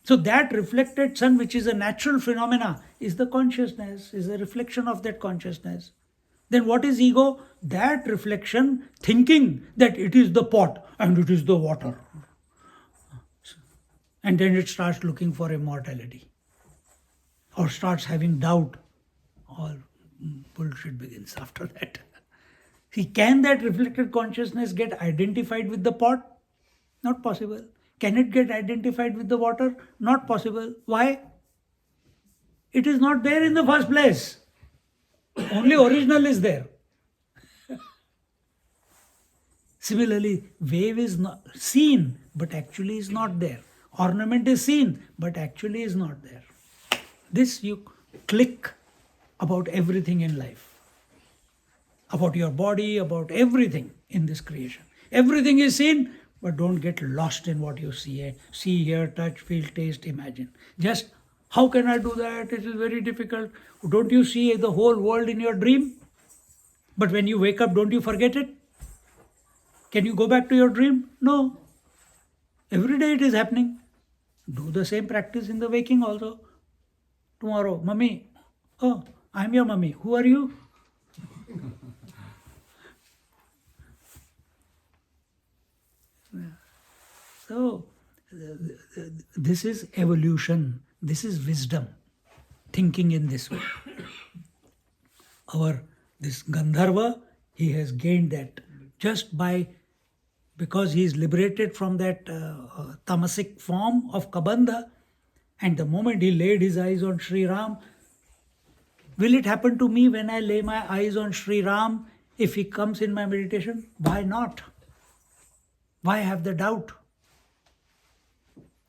So that reflected sun, which is a natural phenomena, is the consciousness, is a reflection of that consciousness. Then what is ego? That reflection, thinking that it is the pot and it is the water. And then it starts looking for immortality. Or starts having doubt. All bullshit begins after that. See, can that reflected consciousness get identified with the pot? Not possible. Can it get identified with the water? Not possible. Why? It is not there in the first place. Only original is there. Similarly, wave is not seen, but actually is not there. Ornament is seen, but actually is not there. This you click about everything in life. About your body, about everything in this creation. Everything is seen, But don't get lost in what you see. See, hear, touch, feel, taste, imagine. Just, how can I do that? It is very difficult. Don't you see the whole world in your dream? But when you wake up, don't you forget it? Can you go back to your dream? No. Every day it is happening. Do the same practice in the waking also. Tomorrow, Mummy, oh, I'm your mummy. Who are you? So, this is evolution. This is wisdom. Thinking in this way. This Gandharva, he has gained that just because he is liberated from that tamasic form of Kabandha, and the moment he laid his eyes on Sri Ram, will it happen to me when I lay my eyes on Sri Ram if he comes in my meditation? Why not? Why have the doubt?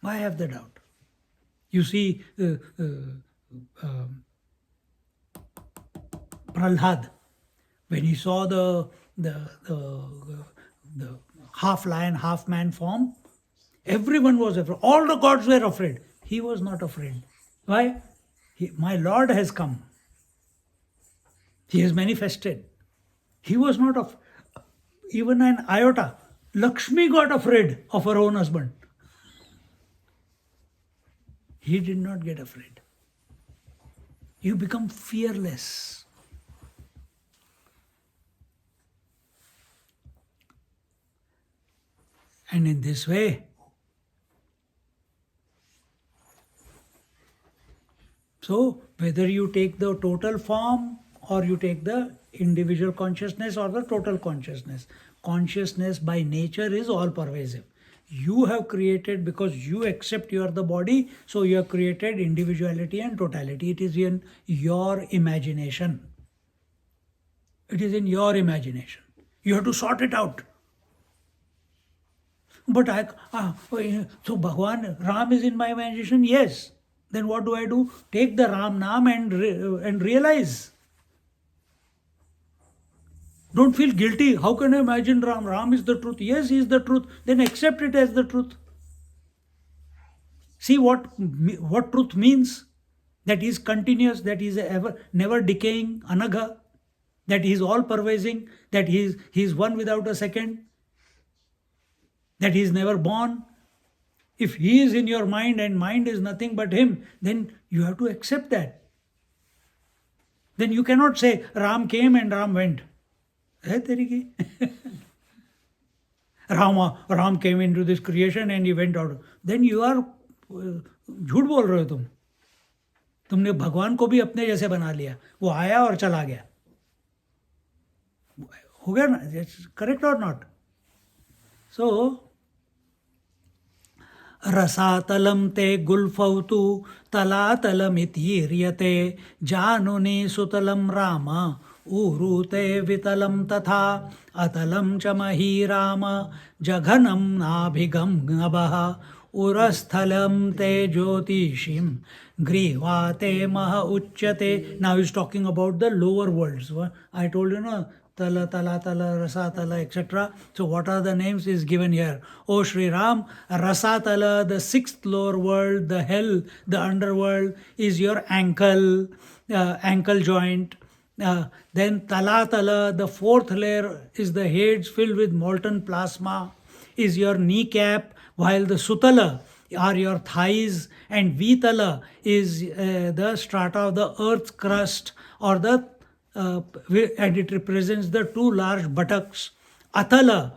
Why have the doubt? You see, Prahlad, when he saw the half lion, half man form, everyone was afraid. All the gods were afraid. He was not afraid. Why? My Lord has come. He has manifested. He was not even an iota. Lakshmi got afraid of her own husband. He did not get afraid. You become fearless. And in this way, so whether you take the total form or you take the individual consciousness or the total consciousness, consciousness by nature is all pervasive. You have created, because you accept you are the body, so you have created individuality and totality. It is in your imagination. It is in your imagination. You have to sort it out. But so Bhagwan, Ram is in my imagination? Yes. Then what do? Take the Ram Naam and realize. Don't feel guilty. How can I imagine Ram? Ram is the truth. Yes, he is the truth. Then accept it as the truth. See what truth means. That he is continuous, that he is never decaying, anagha, that he is all pervading, that he is one without a second, that he is never born. If he is in your mind and mind is nothing but him, then you have to accept that. Then you cannot say Ram came and Ram went. Ram came into this creation and he went out. Then you are झूठ बोल रहे हो तुमने भगवान को भी अपने जैसे बना लिया. वो आया और चला गया. हो गया ना? करेक्ट और नॉट? सो रसातलं ते गुल्फौतु तलातलमितीर्यते जानुनि सुतलं राम ऊरुते वितलं तथा अतलं च महीराम जघनं नाभिगं नभः उरस्थलं ते ज्योतिषिं ग्रीवाते मह उच्यते. Now he's talking about the lower worlds. I told you, no, Tala, Tala, Tala, Rasatala, etc. So what are the names is given here. O Sri Ram, Rasatala, the sixth lower world, the hell, the underworld, is your ankle joint. Then Talatala, the fourth layer, is the heads filled with molten plasma, is your kneecap, while the Sutala are your thighs, and Vitala is the strata of the earth's crust, or and it represents the two large buttocks. Atala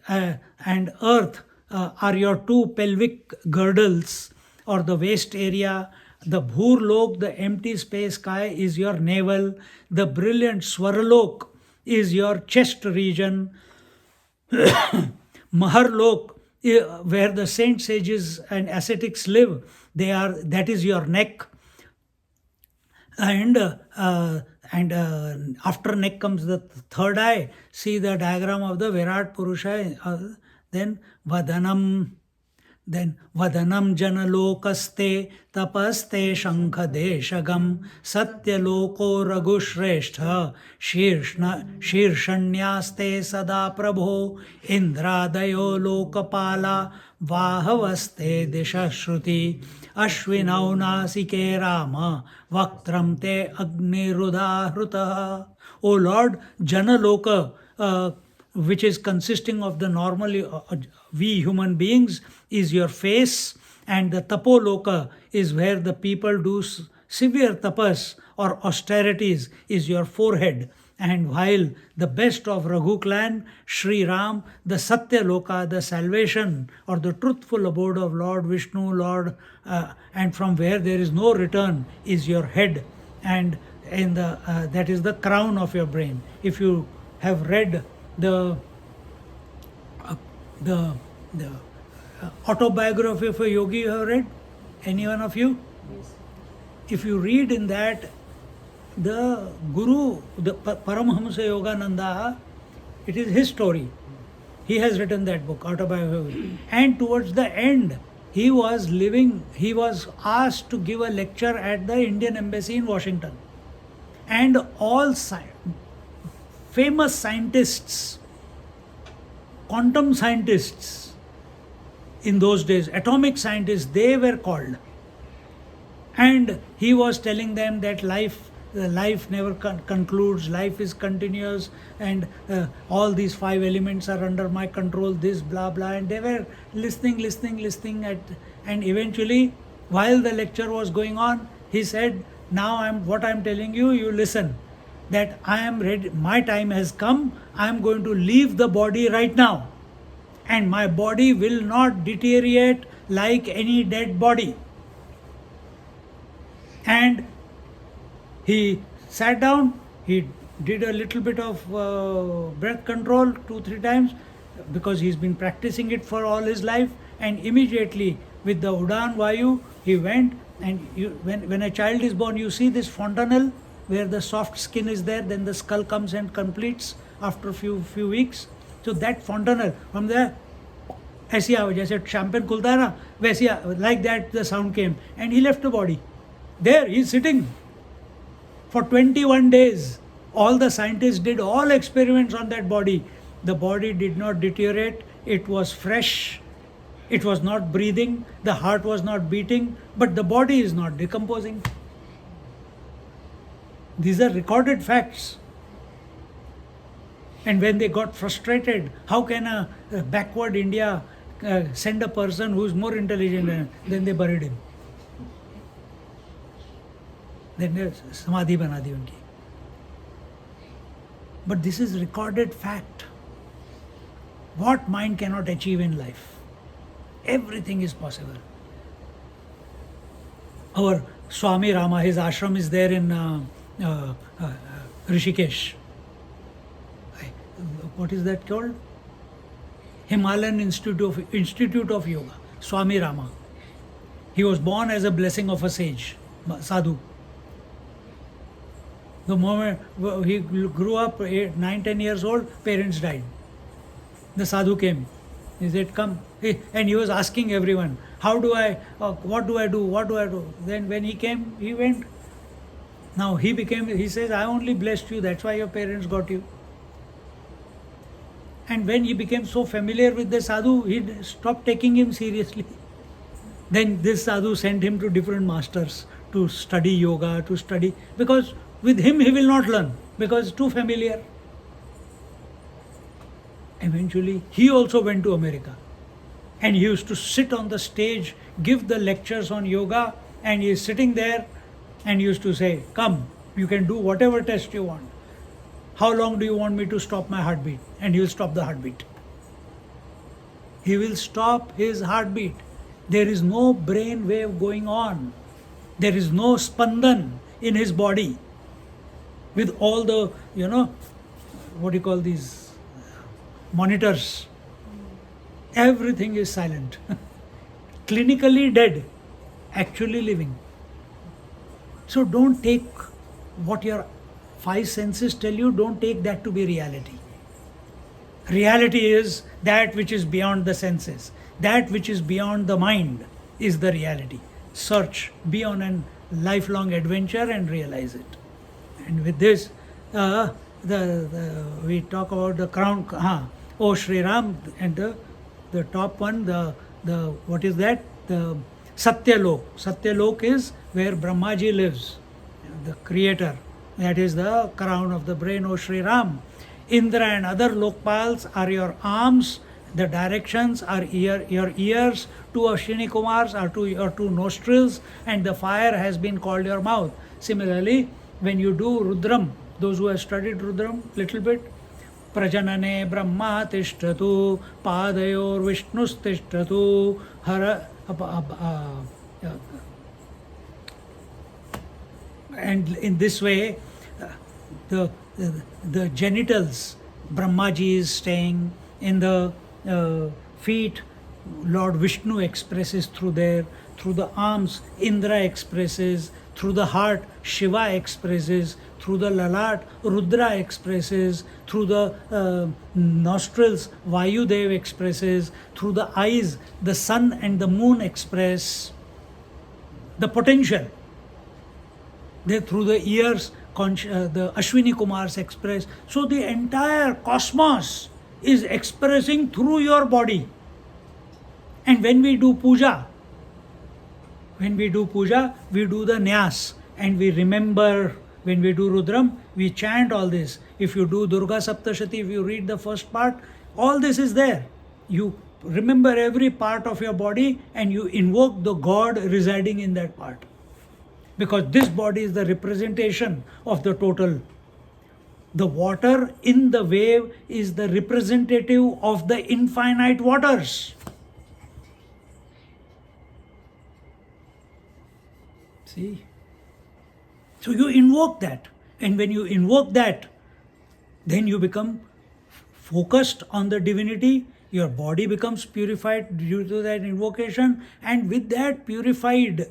and earth are your two pelvic girdles, or the waist area. The Bhurlok, the empty space sky, is your navel. The brilliant Swaralok is your chest region. Maharlok, where the saint sages and ascetics live, that is your neck. And after neck comes the third eye. See the diagram of the Virat Purusha. Then Vadanam, Then Vadanam Janalokaste Tapaste Shankadeshagam Satyaloko Ragushrestha Shirshannyaste Sada Prabho Indradayo Lokapala Vahavaste Dishashruti Ashvinau Nasike Rama Vaktram Te Agnirudahrutaha. O Lord, Janaloka, which is consisting of the normally we human beings, is your face, and the tapoloka is where the people do severe tapas or austerities, is your forehead. And while the best of Raghu clan, Sri Ram, the Satya Loka, the salvation or the truthful abode of Lord Vishnu, Lord, and from where there is no return, is your head, and in the that is the crown of your brain. If you have read the autobiography of a yogi, you have read? Any one of you? Yes. If you read in that, the Guru, the Paramahamsa Yogananda, it is his story. He has written that book, autobiography. And towards the end, he was asked to give a lecture at the Indian Embassy in Washington. And all famous scientists, quantum scientists in those days, atomic scientists, they were called. And he was telling them that life never concludes, life is continuous, and all these 5 elements are under my control, this blah blah. And they were listening and eventually, while the lecture was going on, he said, now what I'm telling you, you listen, that I am ready, my time has come, I am going to leave the body right now, and my body will not deteriorate like any dead body. And he sat down, he did a little bit of breath control 2-3 times, because he's been practicing it for all his life, and immediately with the Udan Vayu, he went. And when a child is born, you see this fontanelle where the soft skin is there, then the skull comes and completes after a few weeks. So that fontanelle, from there, ऐसी आवाज जैसे champagne खुलता है ना, वैसे like that the sound came, and he left the body. There he is sitting for 21 days. All the scientists did all experiments on that body. The body did not deteriorate. It was fresh. It was not breathing. The heart was not beating. But the body is not decomposing. These are recorded facts. And when they got frustrated, how can a backward India send a person who is more intelligent? Then they buried him. Then samadhi bana di unki. But this is recorded fact. What mind cannot achieve in life? Everything is possible. Our Swami Rama, his ashram is there in Rishikesh. What is that called? Himalayan Institute of Yoga. Swami Rama. He was born as a blessing of a sage, sadhu. The moment he grew up, 9-10 years old, parents died. The sadhu came. He said, come. And he was asking everyone, what do I do? Then when he came, he went. Now he says, I only blessed you, that's why your parents got you. And when he became so familiar with the sadhu, he stopped taking him seriously. Then this sadhu sent him to different masters to study yoga, because with him he will not learn, because it's too familiar. Eventually, he also went to America. And he used to sit on the stage, give the lectures on yoga, and he is sitting there and he used to say, come, you can do whatever test you want. How long do you want me to stop my heartbeat? And he will stop the heartbeat. He will stop his heartbeat. There is no brain wave going on. There is no spandan in his body. With all the, what do you call these monitors? Everything is silent. Clinically dead, actually living. So don't take what your 5 senses tell you, don't take that to be reality. Reality is that which is beyond the senses. That which is beyond the mind is the reality. Search, be on a lifelong adventure and realize it. And with this, we talk about the crown. Oh, Sri Ram, and the top one, the what is that? The Satyalok. Satyalok is where Brahmaji lives, the creator. That is the crown of the brain, O Sri Ram. Indra and other Lokpals are your arms. The directions are your ears. Two Ashwini Kumars are your two nostrils, and the fire has been called your mouth. Similarly, when you do Rudram, those who have studied Rudram little bit, Prajanane Brahma Tishtatu, Padayor Vishnus Tishtatu, and in this way, the genitals, Brahmaji is staying in the feet. Lord Vishnu expresses through there, through the arms, Indra expresses, through the heart, Shiva expresses, through the lalat, Rudra expresses, through the nostrils, Vayudev expresses, through the eyes, the sun and the moon express the potential. Through the ears, the Ashwini Kumars express. So the entire cosmos is expressing through your body. And when we do puja, we do the nyas, and we remember. When we do Rudram, we chant all this. If you do Durga Saptashati, if you read the first part, all this is there. You remember every part of your body and you invoke the God residing in that part. Because this body is the representation of the total. The water in the wave is the representative of the infinite waters. See? So you invoke that. And when you invoke that, then you become focused on the divinity. Your body becomes purified due to that invocation. And with that purified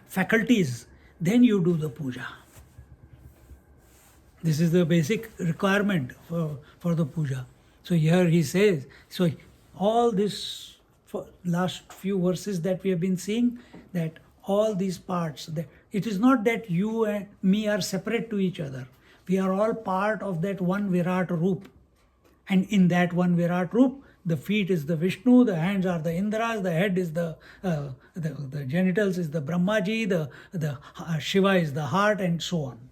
faculties, then you do the puja. This is the basic requirement for the puja. So here he says, so all this, for last few verses that we have been seeing, that all these parts, it is not that you and me are separate to each other. We are all part of that one viraat roop. And in that one viraat roop, the feet is the Vishnu, the hands are the Indras, the head is the genitals is the Brahmaji, the Shiva is the heart, and so on.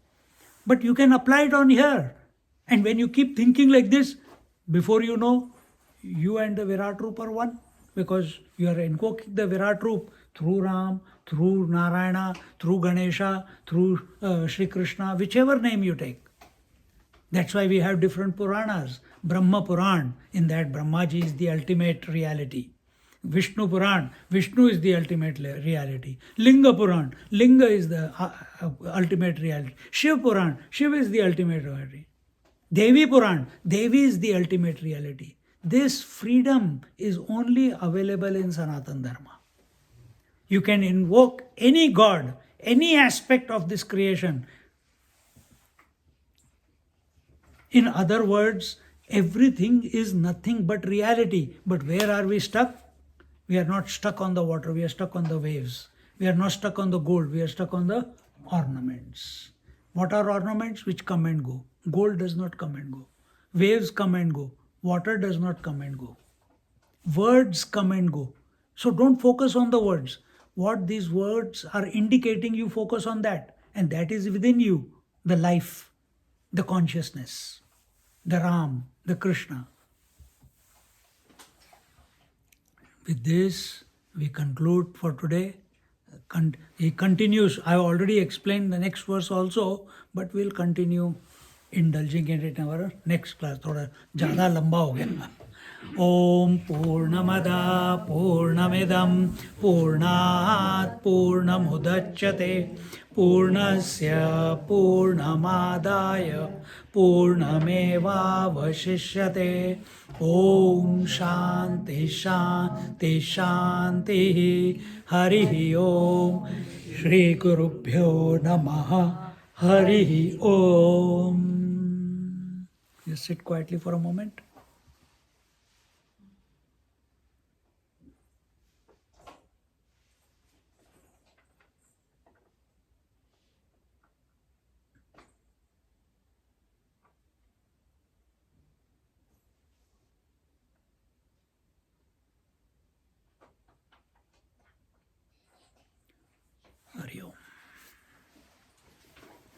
But you can apply it on here. And when you keep thinking like this, before you know, you and the viraat roop are one. Because you are invoking the viraat roop through Ram, through Narayana, through Ganesha, through Sri Krishna, whichever name you take. That's why we have different Puranas. Brahma Puran, in that Brahmaji is the ultimate reality. Vishnu Puran, Vishnu is the ultimate reality. Linga Puran, Linga is the ultimate reality. Shiv Puran, Shiv is the ultimate reality. Devi Puran, Devi is the ultimate reality. This freedom is only available in Sanatana Dharma. You can invoke any god, any aspect of this creation. In other words, everything is nothing but reality. But where are we stuck? We are not stuck on the water, we are stuck on the waves. We are not stuck on the gold, we are stuck on the ornaments. What are ornaments? Which come and go. Gold does not come and go. Waves come and go. Water does not come and go. Words come and go. So don't focus on the words. What these words are indicating, you focus on that. And that is within you, the life, the consciousness, the Ram, the Krishna. With this, we conclude for today. He continues. I have already explained the next verse also, but we'll continue indulging in it in our next class. थोड़ा ज़्यादा लंबा हो गया. Om Purnamada Purnamidam Purnat Purnamudachyate Purnasya Purnamadaya Purnameva Vashishyate. Om Shanti Shanti Shanti. Harihi Om. Shri Gurubhyo Namaha. Harihi Om. Just sit quietly for a moment.